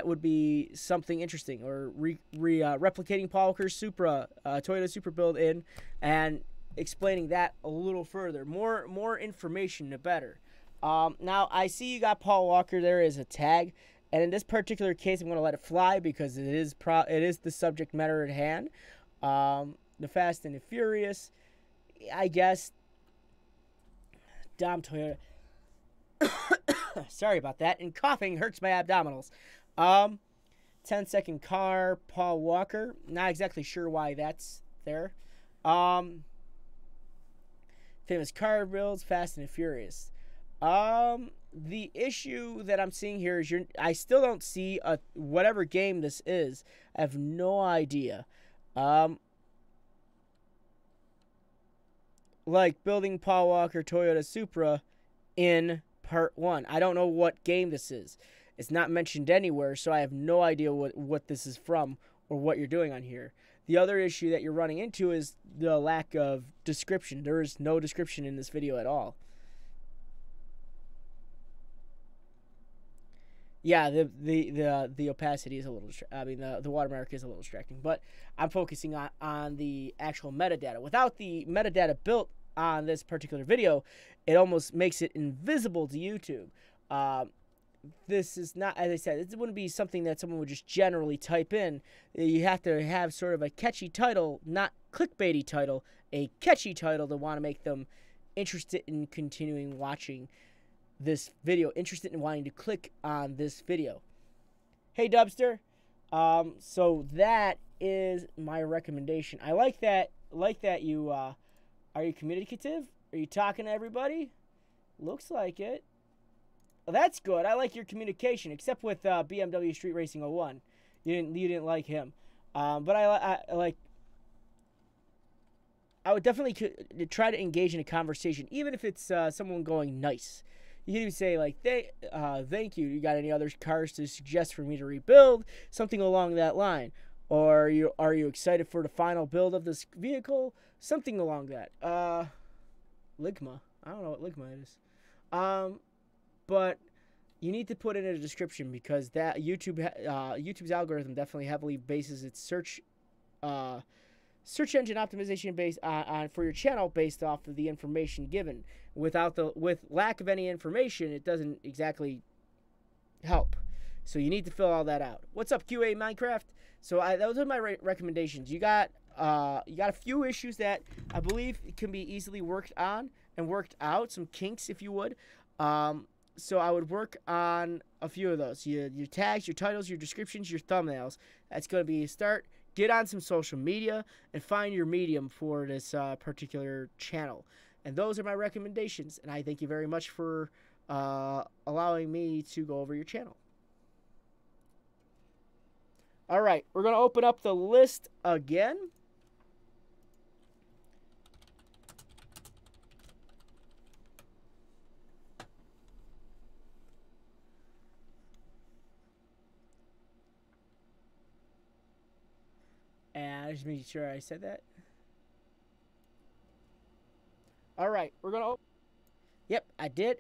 would be something interesting. Or replicating Paul Walker's Supra, Toyota Supra build in, and explaining that a little further. More information, the better. Now I see you got Paul Walker there as a tag, and in this particular case, I'm going to let it fly because it is the subject matter at hand. The Fast and the Furious, I guess. Dom Toyota. Sorry about that. And coughing hurts my abdominals. 10-second car, Paul Walker. Not exactly sure why that's there. Famous car builds, Fast and the Furious. The issue that I'm seeing here is I still don't see whatever game this is. I have no idea. Like building Paul Walker Toyota Supra in part 1. I don't know what game this is. It's not mentioned anywhere, so I have no idea what this is from or what you're doing on here. The other issue that you're running into is the lack of description. There is no description in this video at all. Yeah, the opacity is a little, the watermark is a little distracting, but I'm focusing on the actual metadata. Without the metadata built on this particular video, it almost makes it invisible to YouTube. This is not, as I said, this wouldn't be something that someone would just generally type in. You have to have sort of a catchy title, not clickbaity title, a catchy title to want to make them interested in continuing watching this video, interested in wanting to click on this video. Hey Dubster, so that is my recommendation. I like that you are you communicative? Are you talking to everybody? Looks like it. Well, that's good. I like your communication, except with BMW Street Racing 01. You didn't like him, but I like. I would definitely try to engage in a conversation, even if it's someone going nice. You can even say like, thank you. You got any other cars to suggest for me to rebuild? Something along that line. Or are you excited for the final build of this vehicle? Something along that. Ligma. I don't know what Ligma is. But you need to put in a description because that YouTube's algorithm definitely heavily bases its search engine optimization based on for your channel based off of the information given. With lack of any information, it doesn't exactly help. So you need to fill all that out. What's up, QA Minecraft? So those are my recommendations. You got a few issues that I believe can be easily worked on and worked out, some kinks, if you would. So I would work on a few of those. Your tags, your titles, your descriptions, your thumbnails. That's going to be a start. Get on some social media and find your medium for this particular channel. And those are my recommendations. And I thank you very much for allowing me to go over your channel. All right, we're going to open up the list again. And I just made sure I said that. All right, we're going to... Yep, I did.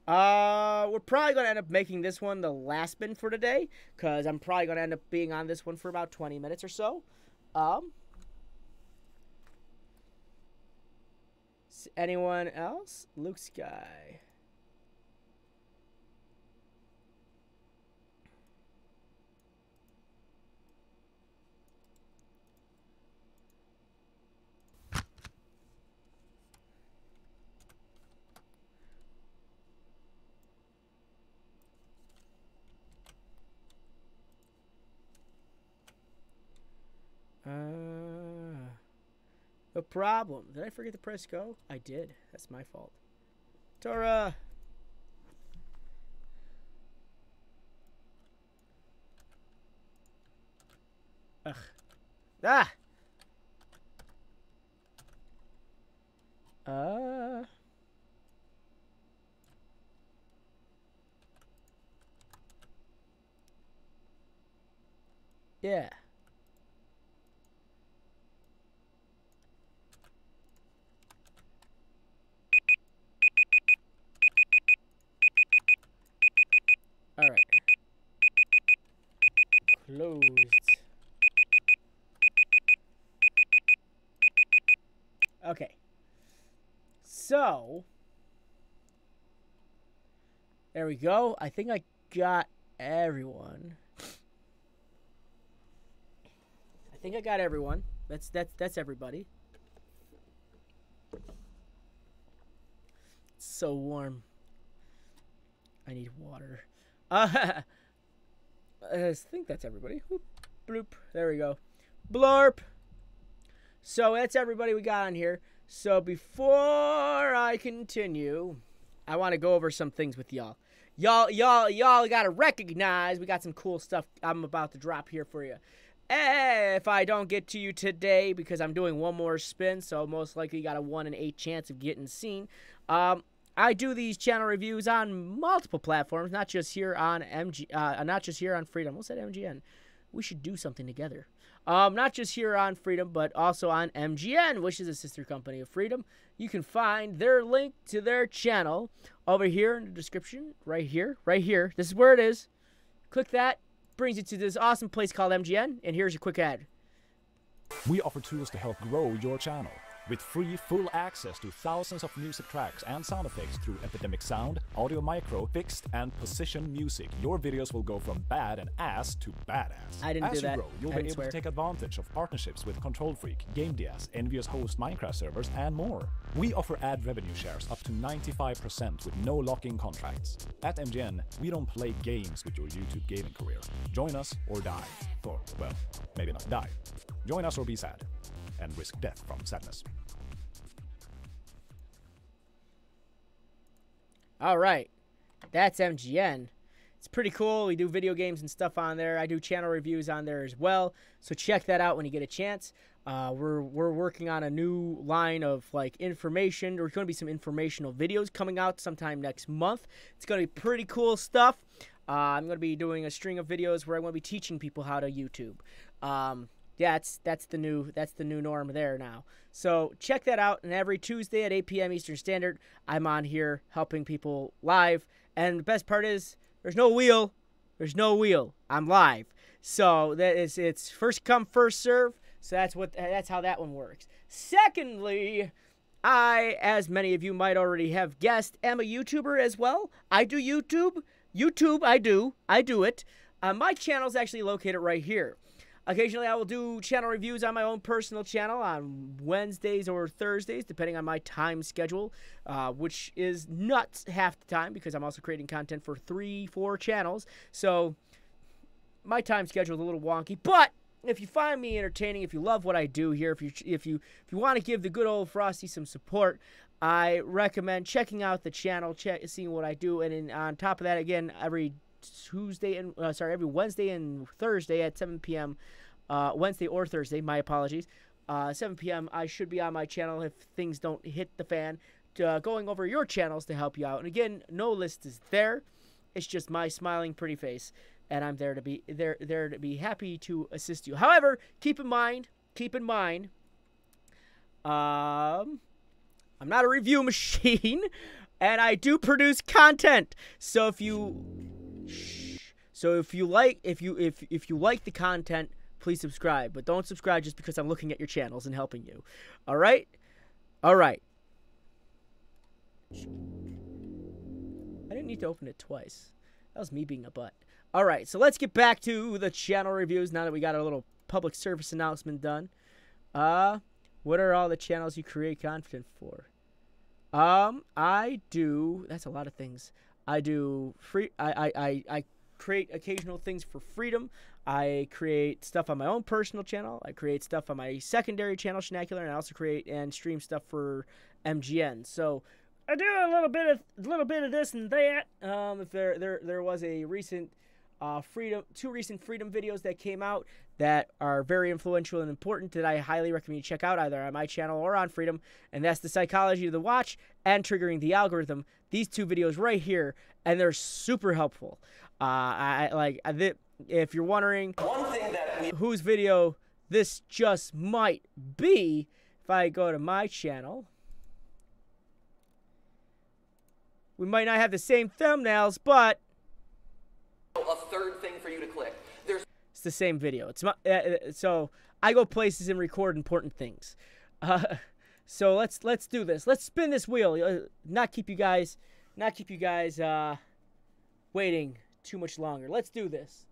We're probably going to end up making this one the last spin for today, because I'm probably going to end up being on this one for about 20 minutes or so. Anyone else? Luke Sky. No problem. Did I forget to press go? I did. That's my fault. Tora! Ugh. Ah! Yeah. closed. Okay. So, there we go. I think I got everyone. I think I got everyone. That's everybody. It's so warm. I need water. I think that's everybody. Whoop, bloop. There we go. Blurp. So that's everybody we got on here. So before I continue, I want to go over some things with y'all. Y'all got to recognize we got some cool stuff I'm about to drop here for you. If I don't get to you today, because I'm doing one more spin, so most likely you got a 1 in 8 chance of getting seen. I do these channel reviews on multiple platforms, not just here on not just here on Freedom. What's that, MGN? We should do something together. Not just here on Freedom, but also on MGN, which is a sister company of Freedom. You can find their link to their channel over here in the description, right here, right here. This is where it is. Click that. Brings you to this awesome place called MGN, and here's your quick ad. We offer tools to help grow your channel. With free full access to thousands of music tracks and sound effects through Epidemic Sound, Audio Micro, Fixed, and Position Music, your videos will go from bad and ass to badass. I didn't do that. As you grow, you'll be able to take advantage of partnerships with Control Freak, GameDS, Envious Host Minecraft servers, and more. We offer ad revenue shares up to 95% with no lock-in contracts. At MGN, we don't play games with your YouTube gaming career. Join us or die. Or, well, maybe not die. Join us or be sad. And risk death from sadness. All right, that's MGN. It's pretty cool. We do video games and stuff on there. I do channel reviews on there as well. So check that out when you get a chance. We're working on a new line of like information. There's going to be some informational videos coming out sometime next month. It's going to be pretty cool stuff. I'm going to be doing a string of videos where I'm going to be teaching people how to YouTube. Yeah, that's the new norm there now. So check that out. And every Tuesday at 8 p.m. Eastern Standard, I'm on here helping people live. And the best part is there's no wheel. There's no wheel. I'm live. So it's first come, first serve. So that's how that one works. Secondly, I, as many of you might already have guessed, am a YouTuber as well. I do YouTube. I do it. My channel is actually located right here. Occasionally, I will do channel reviews on my own personal channel on Wednesdays or Thursdays, depending on my time schedule, which is nuts half the time because I'm also creating content for 3-4 channels. So my time schedule is a little wonky. But if you find me entertaining, if you love what I do here, if you want to give the good old Frosty some support, I recommend checking out the channel, seeing what I do, and on top of that, again, every Wednesday and Thursday at 7 p.m. Wednesday or Thursday, my apologies. 7 p.m. I should be on my channel if things don't hit the fan, going over your channels to help you out. And again, no list is there. It's just my smiling pretty face, and I'm there to be happy to assist you. However, keep in mind, I'm not a review machine, and I do produce content. So if you like the content, please subscribe. But don't subscribe just because I'm looking at your channels and helping you. All right? All right. I didn't need to open it twice. That was me being a butt. All right, so let's get back to the channel reviews now that we got our little public service announcement done. What are all the channels you create content for? I do. That's a lot of things. I do I create occasional things for Freedom. I create stuff on my own personal channel. I create stuff on my secondary channel, Schnacular, and I also create and stream stuff for MGN. So I do a little bit of this and that. If there was a recent two recent Freedom videos that came out that are very influential and important that I highly recommend you check out either on my channel or on Freedom, and that's The Psychology of the Watch and Triggering the Algorithm. These two videos right here, and they're super helpful. If you're wondering whose video this just might be, if I go to my channel, we might not have the same thumbnails, but a third thing for you to click. It's the same video. It's my, so I go places and record important things. So let's do this. Let's spin this wheel. Not keep you guys waiting too much longer. Let's do this.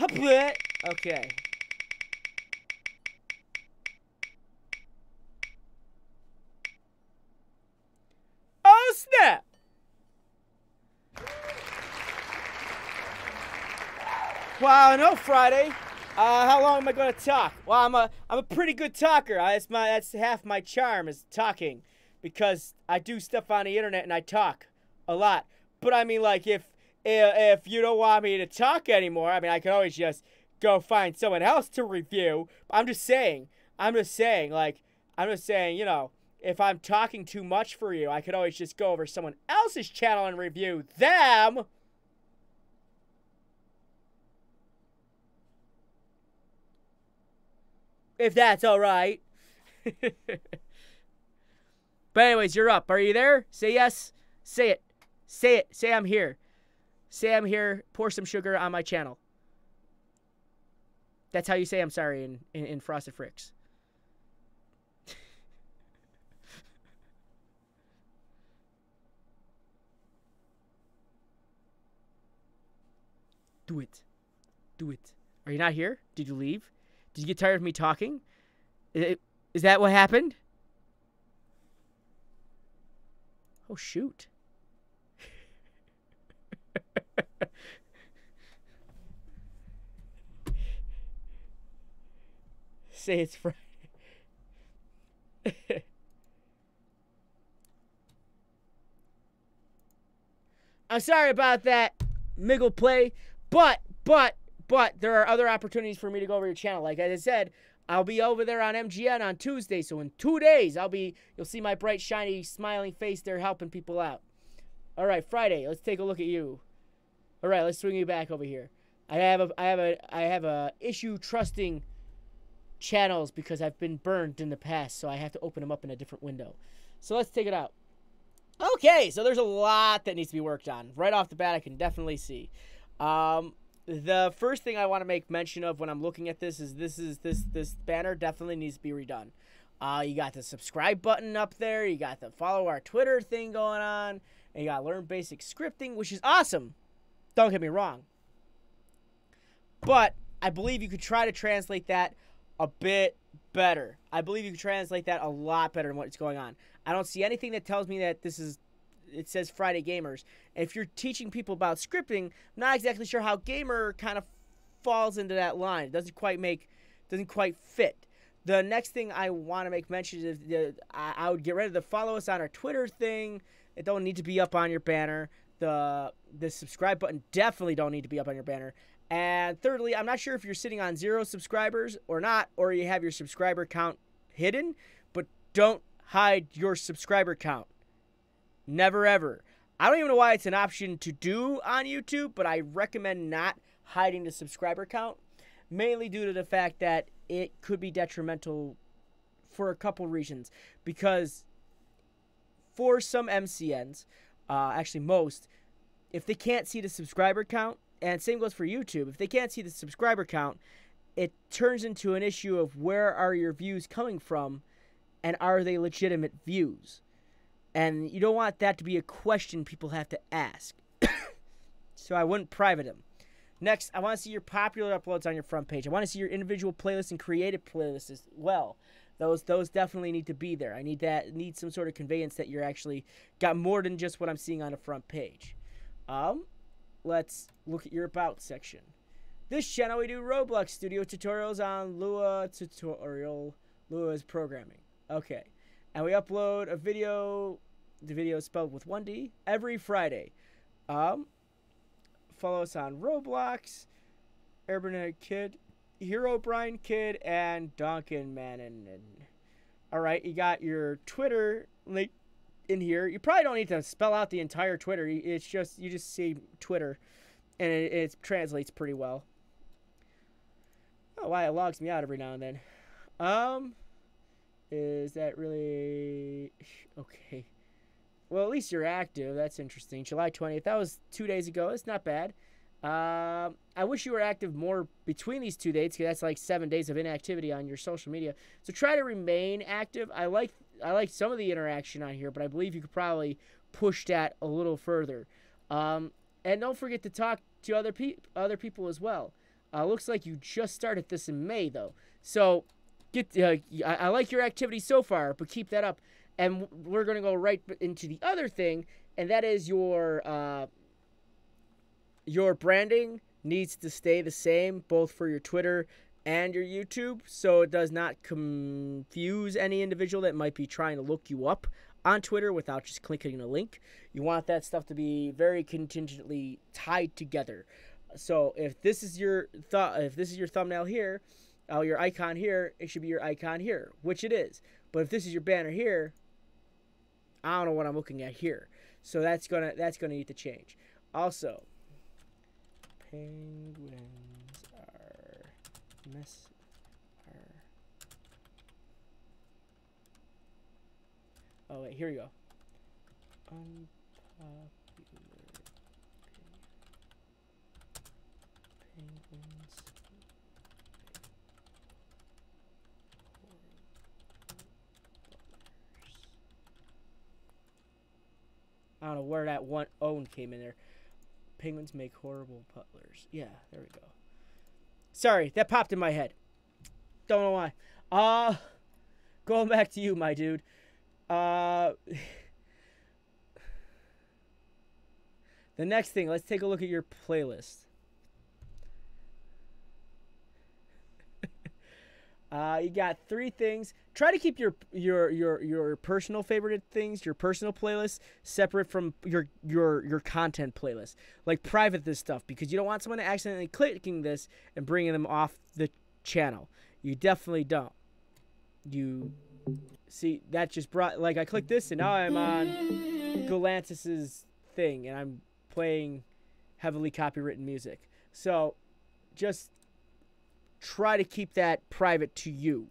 Okay. Oh snap! Wow, no Friday. How long am I gonna talk? Well, I'm a pretty good talker. That's half my charm is talking, because I do stuff on the internet and I talk a lot. But I mean, like, if you don't want me to talk anymore, I mean, I can always just go find someone else to review. I'm just saying, you know, if I'm talking too much for you, I could always just go over someone else's channel and review them. If that's all right. But anyways, you're up. Are you there? Say yes. Say it. Say it. Say I'm here. Say I'm here. Pour some sugar on my channel. That's how you say I'm sorry in Frosted Fricks. Do it. Do it. Are you not here? Did you leave? Did you get tired of me talking? Is that what happened? Oh, shoot. Say it's Friday. I'm sorry about that, Miggle Play, but there are other opportunities for me to go over your channel. Like I said, I'll be over there on MGN on Tuesday, so in 2 days, you'll see my bright, shiny, smiling face there helping people out. All right, Friday, let's take a look at you. All right, let's swing you back over here. I have a issue trusting channels because I've been burned in the past, so I have to open them up in a different window. So let's take it out. Okay, so there's a lot that needs to be worked on. Right off the bat, I can definitely see. The first thing I want to make mention of when I'm looking at this is this banner definitely needs to be redone. You got the subscribe button up there. You got the follow our Twitter thing going on. And you got learn basic scripting, which is awesome. Don't get me wrong. But I believe you could try to translate that a bit better. I believe you could translate that a lot better than what's going on. I don't see anything that tells me that it says Friday Gamers. And if you're teaching people about scripting, I'm not exactly sure how gamer kind of falls into that line. It doesn't quite fit. The next thing I want to make mention is I would get rid of the follow us on our Twitter thing. It don't need to be up on your banner. The subscribe button definitely don't need to be up on your banner. And thirdly, I'm not sure if you're sitting on 0 subscribers or not, or you have your subscriber count hidden, but don't hide your subscriber count. Never ever. I don't even know why it's an option to do on YouTube, but I recommend not hiding the subscriber count, mainly due to the fact that it could be detrimental for a couple reasons. Because for some MCNs, actually most, if they can't see the subscriber count, and same goes for YouTube, if they can't see the subscriber count, it turns into an issue of where are your views coming from, and are they legitimate views? And you don't want that to be a question people have to ask. So I wouldn't private them. Next, I want to see your popular uploads on your front page. I want to see your individual playlists and creative playlists as well. Those definitely need to be there. I need some sort of conveyance that you're actually got more than just what I'm seeing on the front page. Let's look at your about section. This channel we do Roblox studio tutorials on Lua tutorial. Lua's programming. Okay. And we upload a video, the video is spelled with 1D, every Friday. Follow us on Roblox, Urban Kid, Hero Brian Kid, and Donkin Mannon. Alright, you got your Twitter link in here. You probably don't need to spell out the entire Twitter. It's just, you just see Twitter, and it translates pretty well. Oh, why it logs me out every now and then. Is that really... Okay. Well, at least you're active. That's interesting. July 20th. That was 2 days ago. It's not bad. I wish you were active more between these 2 dates, because that's like 7 days of inactivity on your social media. So try to remain active. I like some of the interaction on here, but I believe you could probably push that a little further. And don't forget to talk to other people as well. Looks like you just started this in May though, so I like your activity so far, but keep that up. And we're gonna go right into the other thing, and that is your branding needs to stay the same, both for your Twitter and your YouTube, so it does not confuse any individual that might be trying to look you up on Twitter without just clicking a link. You want that stuff to be very contingently tied together. So if this is your thumbnail here, your icon here, it should be your icon here, which it is. But if this is your banner here, I don't know what I'm looking at here. So that's gonna need to change. Also, penguins are oh wait, here we go. Unpopular penguins. I don't know where that one own came in there. Penguins make horrible butlers. Yeah, there we go. Sorry, that popped in my head. Don't know why. Going back to you, my dude. The next thing, let's take a look at your playlist. You got 3 things. Try to keep your personal favorite things, your personal playlist, separate from your content playlist. Like private this stuff, because you don't want someone accidentally clicking this and bringing them off the channel. You definitely don't. You see that just brought, like, I clicked this and now I'm on Galantis's thing and I'm playing heavily copywritten music. So just try to keep that private to you.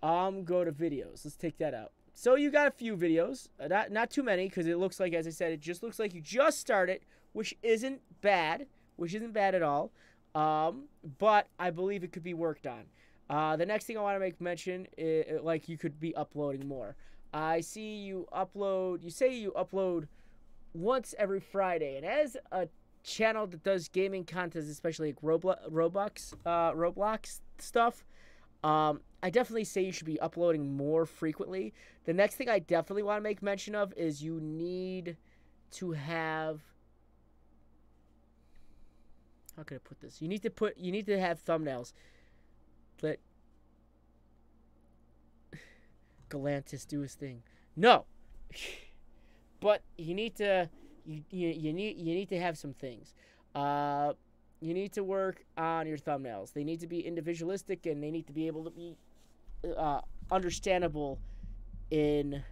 Go to videos. Let's take that out. So you got a few videos, not too many, because it looks like, as I said, it just looks like you just started, which isn't bad at all. But I believe it could be worked on. The next thing I want to make mention is, like, you could be uploading more. I see you upload. You say you upload once every Friday, and as a channel that does gaming content, especially like Roblox stuff, I definitely say you should be uploading more frequently. The next thing I definitely want to make mention of is you need to have, how can I put this? You need to have thumbnails. Let Galantis do his thing. No. But you need to you need to have some things. You need to work on your thumbnails. They need to be individualistic, and they need to be able to be understandable in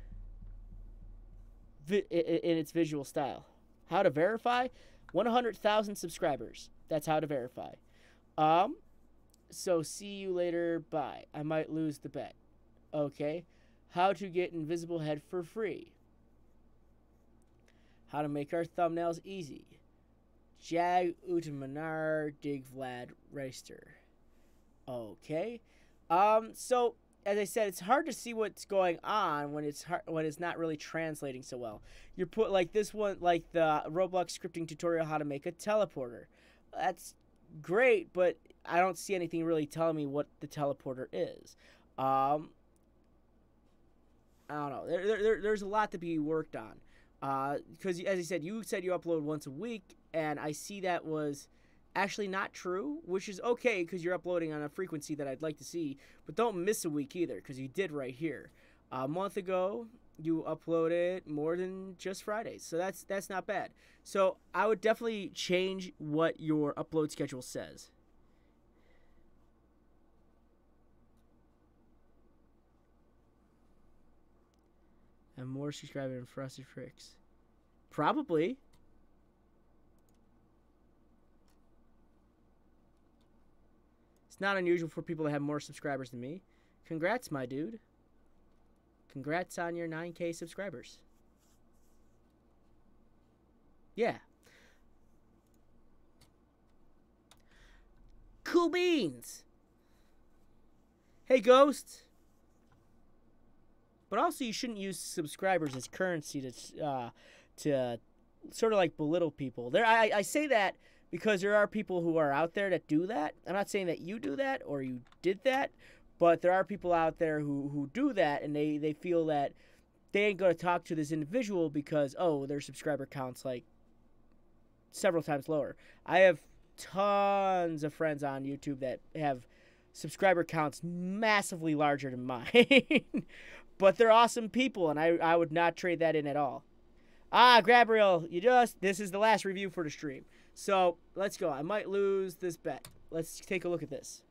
its visual style. How to verify? 100,000 subscribers. That's how to verify. So see you later. Bye. I might lose the bet. Okay. How to get invisible head for free. How to make our thumbnails easy. Jag Utamanar Dig Vlad Reister. Okay. So as I said, it's hard to see what's going on when it's not really translating so well. You put like this one, like the Roblox scripting tutorial, how to make a teleporter. That's great, but I don't see anything really telling me what the teleporter is. I don't know. There's a lot to be worked on. Because as I said you upload once a week, and I see that was actually not true, which is okay because you're uploading on a frequency that I'd like to see, but don't miss a week either, because you did right here. A month ago, you uploaded more than just Fridays, so that's not bad. So I would definitely change what your upload schedule says. And more subscribers than Frosted Fricks. Probably. It's not unusual for people to have more subscribers than me. Congrats, my dude. Congrats on your 9K subscribers. Yeah. Cool beans. Hey, Ghost. But also, you shouldn't use subscribers as currency to sort of like belittle people. I say that because there are people who are out there that do that. I'm not saying that you do that or you did that, but there are people out there who do that, and they feel that they ain't going to talk to this individual because, oh, their subscriber count's like several times lower. I have tons of friends on YouTube that have subscriber counts massively larger than mine. But they're awesome people, and I would not trade that in at all. Gabriel, this is the last review for the stream. So, let's go. I might lose this bet. Let's take a look at this.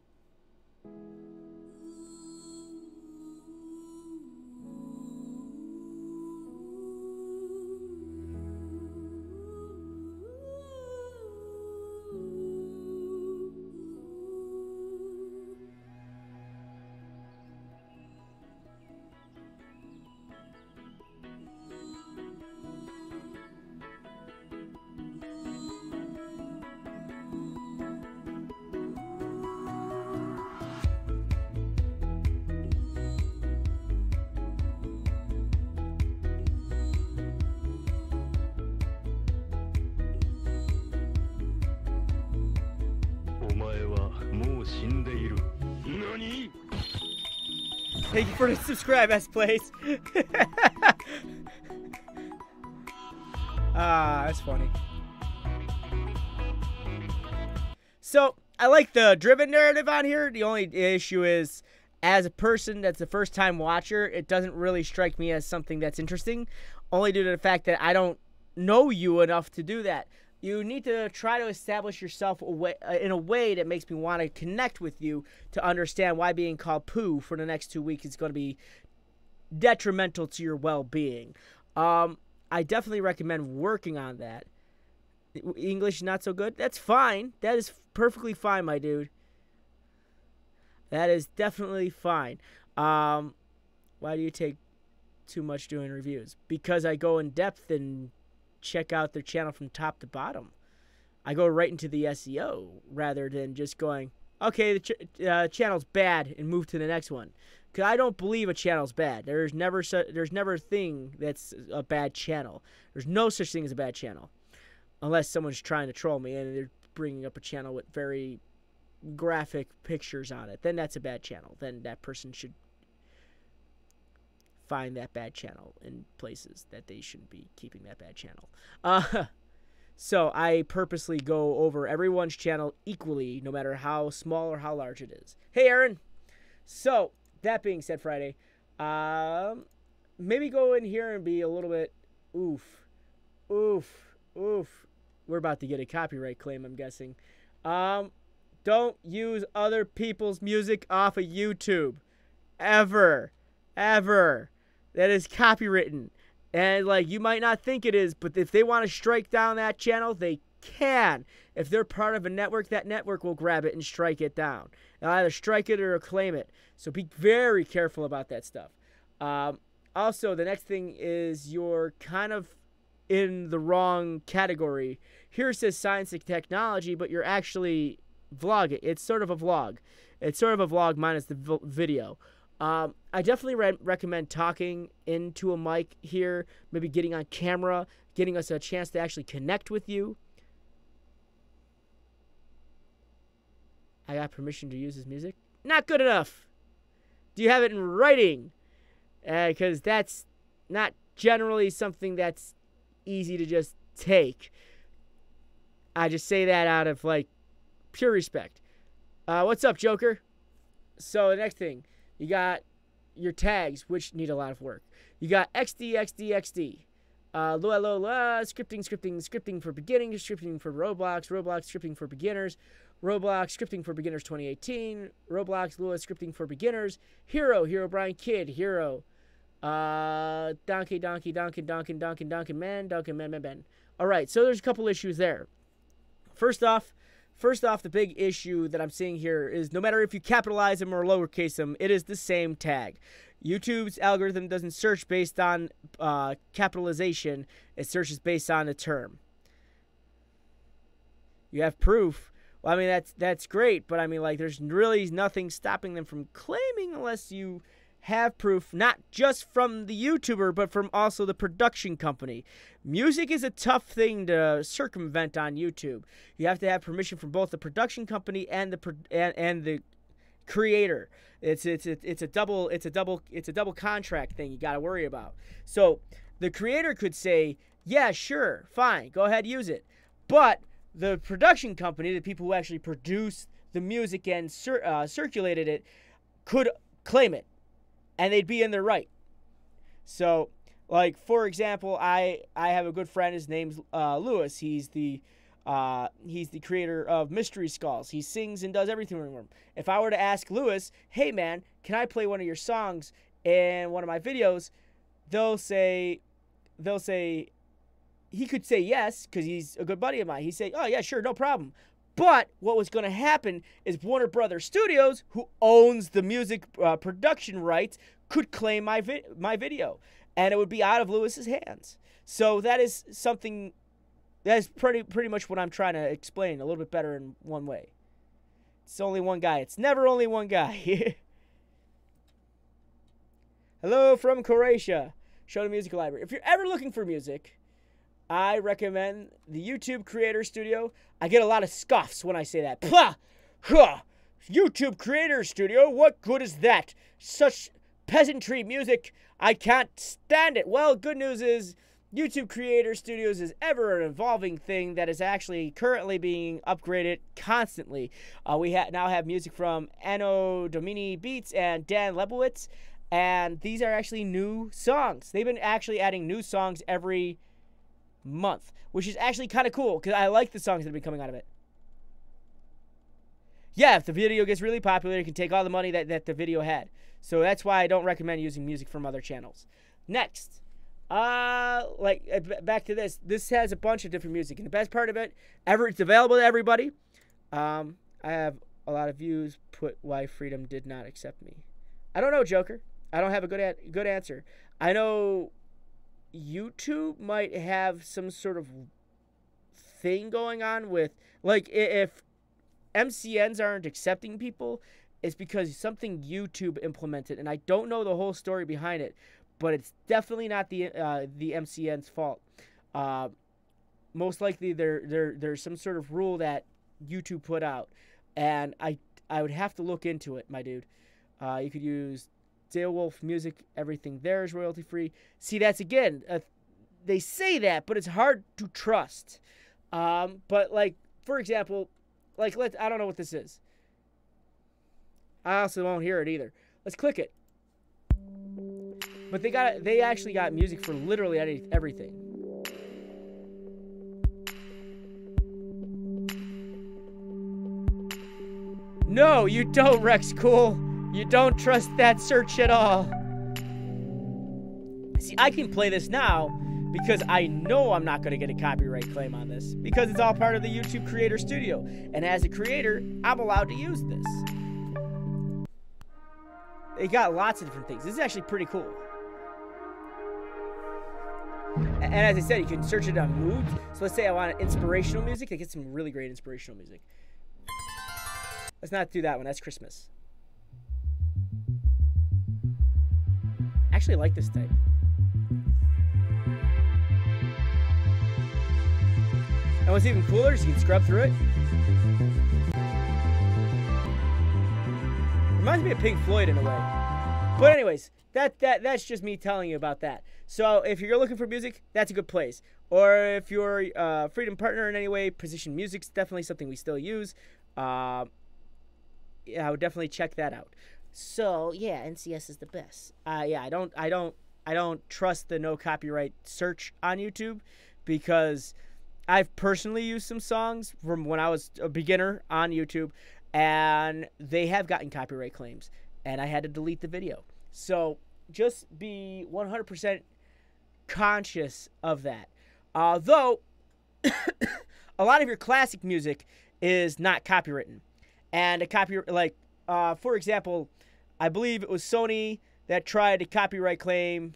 Thank you for the subscribe, S-Plays. That's funny. So, I like the driven narrative on here. The only issue is, as a person that's a first-time watcher, it doesn't really strike me as something that's interesting, only due to the fact that I don't know you enough to do that. You need to try to establish yourself in a way that makes me want to connect with you to understand why being called poo for the next 2 weeks is going to be detrimental to your well-being. I definitely recommend working on that. English not so good? That's fine. That is perfectly fine, my dude. That is definitely fine. Why do you take too much doing reviews? Because I go in depth and check out their channel from top to bottom. I go right into the SEO rather than just going, okay, the channel's bad and move to the next one. Because I don't believe a channel's bad. There's never a thing that's a bad channel. There's no such thing as a bad channel. Unless someone's trying to troll me and they're bringing up a channel with very graphic pictures on it. Then that's a bad channel. Then that person should find that bad channel in places that they shouldn't be keeping that bad channel. So I purposely go over everyone's channel equally, no matter how small or how large it is. Hey, Aaron. So, that being said, Friday, maybe go in here and be a little bit oof. We're about to get a copyright claim, I'm guessing. Don't use other people's music off of YouTube. Ever. That is copywritten. And, like, you might not think it is, but if they want to strike down that channel, they can. If they're part of a network, that network will grab it and strike it down. They'll either strike it or claim it. So be very careful about that stuff. Also, the next thing is you're kind of in the wrong category. Here it says science and technology, but you're actually vlogging. It's sort of a vlog. It's sort of a vlog minus the video. I definitely recommend talking into a mic here, maybe getting on camera, getting us a chance to actually connect with you. I got permission to use his music? Not good enough. Do you have it in writing? Because that's not generally something that's easy to just take. I just say that out of, like, pure respect. What's up, Joker? So the next thing. You got your tags, which need a lot of work. You got XD. Scripting for beginning, scripting for Roblox scripting for beginners, Roblox scripting for beginners 2018, Roblox Lua scripting for beginners, Hero Brian Kid, Hero, Donkey Man. All right, so there's a couple issues there. First off, the big issue that I'm seeing here is no matter if you capitalize them or lowercase them, it is the same tag. YouTube's algorithm doesn't search based on capitalization. It searches based on the term. You have proof. Well, I mean, that's great, but I mean, like, there's really nothing stopping them from claiming unless you have proof, not just from the YouTuber, but from also the production company. Music is a tough thing to circumvent on YouTube. You have to have permission from both the production company and the creator. It's a double contract thing you got to worry about. So the creator could say, yeah, sure, fine, go ahead, use it. But the production company, the people who actually produced the music and circulated it, could claim it, and they'd be in their right. So, like, for example, I have a good friend. His name's Lewis. He's the creator of Mystery Skulls. He sings and does everything with them. If I were to ask Lewis, hey man, can I play one of your songs in one of my videos? They'll say he could say yes because he's a good buddy of mine. He'd say, oh yeah, sure, no problem. But what was going to happen is Warner Brothers Studios, who owns the music production rights, could claim my video, and it would be out of Lewis's hands. So that is something that is pretty much what I'm trying to explain a little bit better in one way. It's only one guy. It's never only one guy. Hello from Croatia. Show the Music Library. If you're ever looking for music, I recommend the YouTube Creator Studio. I get a lot of scoffs when I say that. Pah! Huh! YouTube Creator Studio? What good is that? Such peasantry music. I can't stand it. Well, good news is YouTube Creator Studios is ever an evolving thing that is actually currently being upgraded constantly. We now have music from Anno Domini Beats and Dan Lebowitz, and these are actually new songs. They've been actually adding new songs every month, which is actually kind of cool because I like the songs that have been coming out of it. Yeah, if the video gets really popular, you can take all the money that the video had. So that's why I don't recommend using music from other channels. Next, back to this. This has a bunch of different music, and the best part of it, it's available to everybody. I have a lot of views. Put why Freedom did not accept me. I don't know, Joker. I don't have a good answer. I know YouTube might have some sort of thing going on with, like, if MCNs aren't accepting people, it's because something YouTube implemented, and I don't know the whole story behind it, but it's definitely not the MCN's fault. Most likely there's some sort of rule that YouTube put out, and I would have to look into it, my dude. You could use Wolf music, everything there is royalty free. See, that's again, they say that, but it's hard to trust. But like, for example, like I don't know what this is. I also won't hear it either. Let's click it. But they actually got music for literally everything. No, you don't, Rex Cool. You don't trust that search at all. See, I can play this now because I know I'm not going to get a copyright claim on this because it's all part of the YouTube Creator Studio. And as a creator, I'm allowed to use this. They got lots of different things. This is actually pretty cool. And as I said, you can search it on moods. So let's say I want inspirational music. They get some really great inspirational music. Let's not do that one. That's Christmas. I actually like this type. And what's even cooler is you can scrub through it. Reminds me of Pink Floyd in a way. But anyways, that's just me telling you about that. So if you're looking for music, that's a good place. Or if you're a Freedom partner in any way, Position Music's definitely something we still use. Yeah, I would definitely check that out. So yeah, NCS is the best. Yeah, I don't trust the no copyright search on YouTube because I've personally used some songs from when I was a beginner on YouTube, and they have gotten copyright claims, and I had to delete the video. So just be 100% conscious of that. Though a lot of your classic music is not copywritten, and a copyright, like for example, I believe it was Sony that tried to copyright claim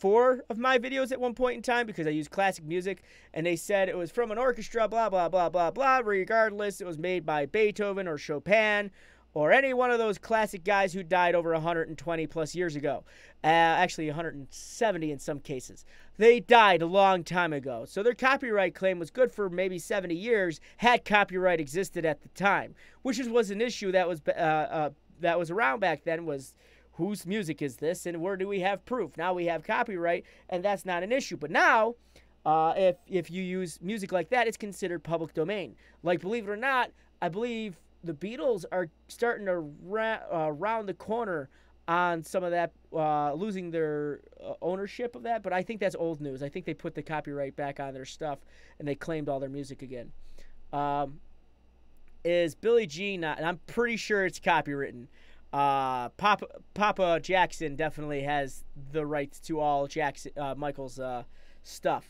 4 of my videos at one point in time because I used classic music, and they said it was from an orchestra, blah, blah, blah, blah, blah. Regardless, it was made by Beethoven or Chopin or any one of those classic guys who died over 120 plus years ago. Actually, 170 in some cases. They died a long time ago. So their copyright claim was good for maybe 70 years had copyright existed at the time, which was an issue that was around back then, was whose music is this and where do we have proof? Now we have copyright, and that's not an issue. But now, if you use music like that, it's considered public domain. Like, believe it or not, I believe the Beatles are starting to round the corner on some of that, losing their ownership of that. But I think that's old news. I think they put the copyright back on their stuff, and they claimed all their music again. Is Billie Jean not? And I'm pretty sure it's copywritten. Papa Jackson definitely has the rights to all Michael's stuff.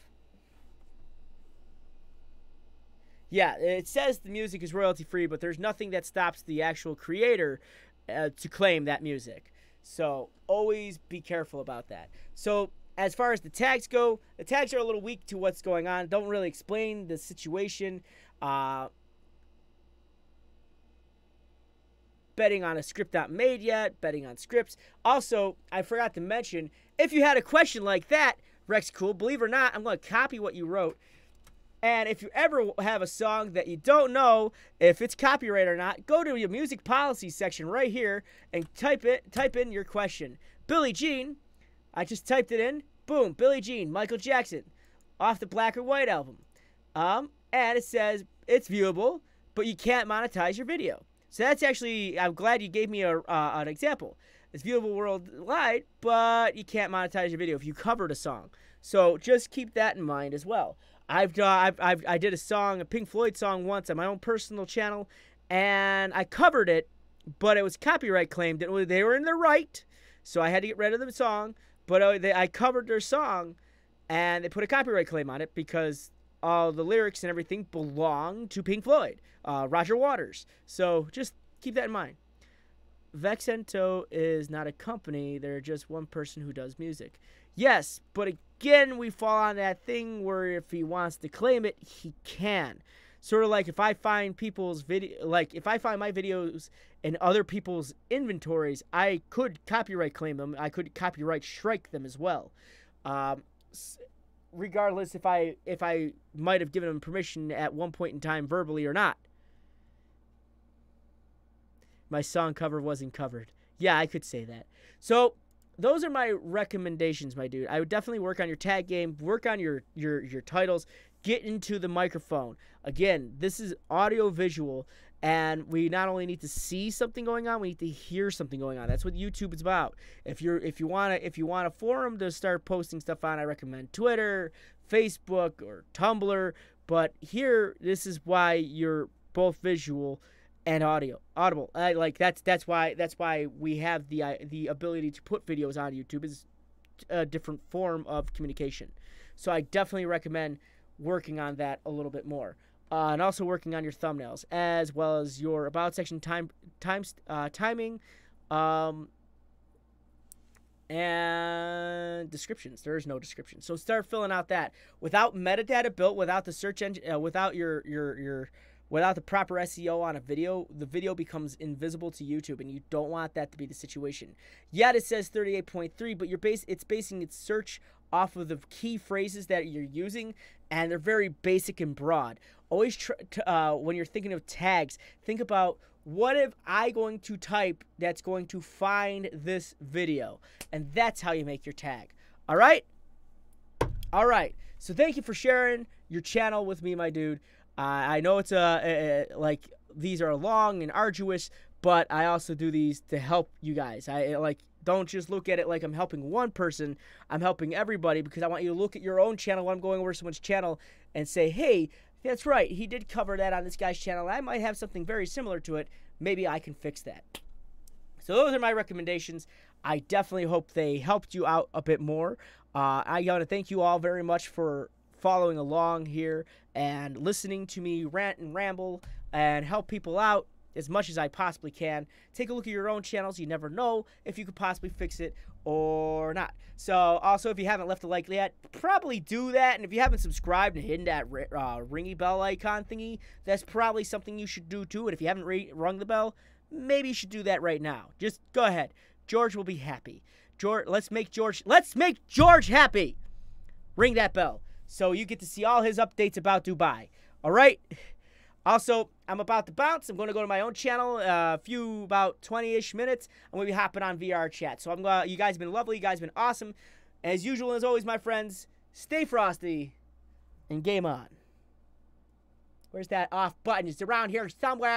Yeah, it says the music is royalty free, but there's nothing that stops the actual creator to claim that music. So always be careful about that. So as far as the tags go, the tags are a little weak to what's going on. Don't really explain the situation. Betting on a script not made yet, betting on scripts. Also, I forgot to mention, if you had a question like that, Rex Cool, believe it or not, I'm going to copy what you wrote. And if you ever have a song that you don't know if it's copyright or not, go to your music policy section right here and type in your question. Billie Jean, I just typed it in. Boom, Billie Jean, Michael Jackson, off the Black or White album. And it says it's viewable, but you can't monetize your video. So that's actually, I'm glad you gave me an example. It's viewable worldwide, but you can't monetize your video if you covered a song. So just keep that in mind as well. I did a Pink Floyd song once on my own personal channel, and I covered it, but it was copyright claimed. They were in their right, so I had to get rid of the song. But I covered their song, and they put a copyright claim on it because all the lyrics and everything belong to Pink Floyd, Roger Waters. So just keep that in mind. Vexento is not a company. They're just one person who does music. Yes, but again, we fall on that thing where if he wants to claim it, he can. Sort of like if I find people's if I find my videos in other people's inventories, I could copyright claim them. I could copyright strike them as well. Regardless if I might have given them permission at one point in time verbally or not. My song cover wasn't covered. Yeah, I could say that. So those are my recommendations, my dude. I would definitely work on your tag game, work on your titles, get into the microphone. Again, this is audio visual, and we not only need to see something going on, we need to hear something going on. That's what YouTube is about. If you want a forum to start posting stuff on, I recommend Twitter, Facebook, or Tumblr. But here, this is why you're both visual and audible. That's why we have the ability to put videos on YouTube. Is a different form of communication. So I definitely recommend working on that a little bit more, and also working on your thumbnails as well as your about section timing, and descriptions. There is no description, so start filling out that. Without metadata built, without the search engine, without without the proper SEO on a video, the video becomes invisible to YouTube, and you don't want that to be the situation. Yet it says 38.3, but it's basing its search off of the key phrases that you're using, and they're very basic and broad. Always when you're thinking of tags, think about, what am I going to type that's going to find this video? And that's how you make your tag. All right? All right. So thank you for sharing your channel with me, my dude. I know it's like these are long and arduous, but I also do these to help you guys. Don't just look at it like I'm helping one person. I'm helping everybody, because I want you to look at your own channel when I'm going over someone's channel and say, hey, that's right, he did cover that on this guy's channel. I might have something very similar to it. Maybe I can fix that. So those are my recommendations. I definitely hope they helped you out a bit more. I want to thank you all very much for following along here and listening to me rant and ramble and help people out as much as I possibly can. Take a look at your own channels. You never know if you could possibly fix it or not. So also, if you haven't left a like yet, probably do that. And if you haven't subscribed and hit that ringy bell icon thingy, that's probably something you should do too. And if you haven't rung the bell, maybe you should do that right now. Just go ahead. George will be happy. George, let's make George happy. Ring that bell so you get to see all his updates about Dubai. All right. Also, I'm about to bounce. I'm going to go to my own channel. About 20-ish minutes. I'm going to be hopping on VR chat. So you guys have been lovely. You guys have been awesome. As usual, as always, my friends, stay frosty and game on. Where's that off button? It's around here somewhere.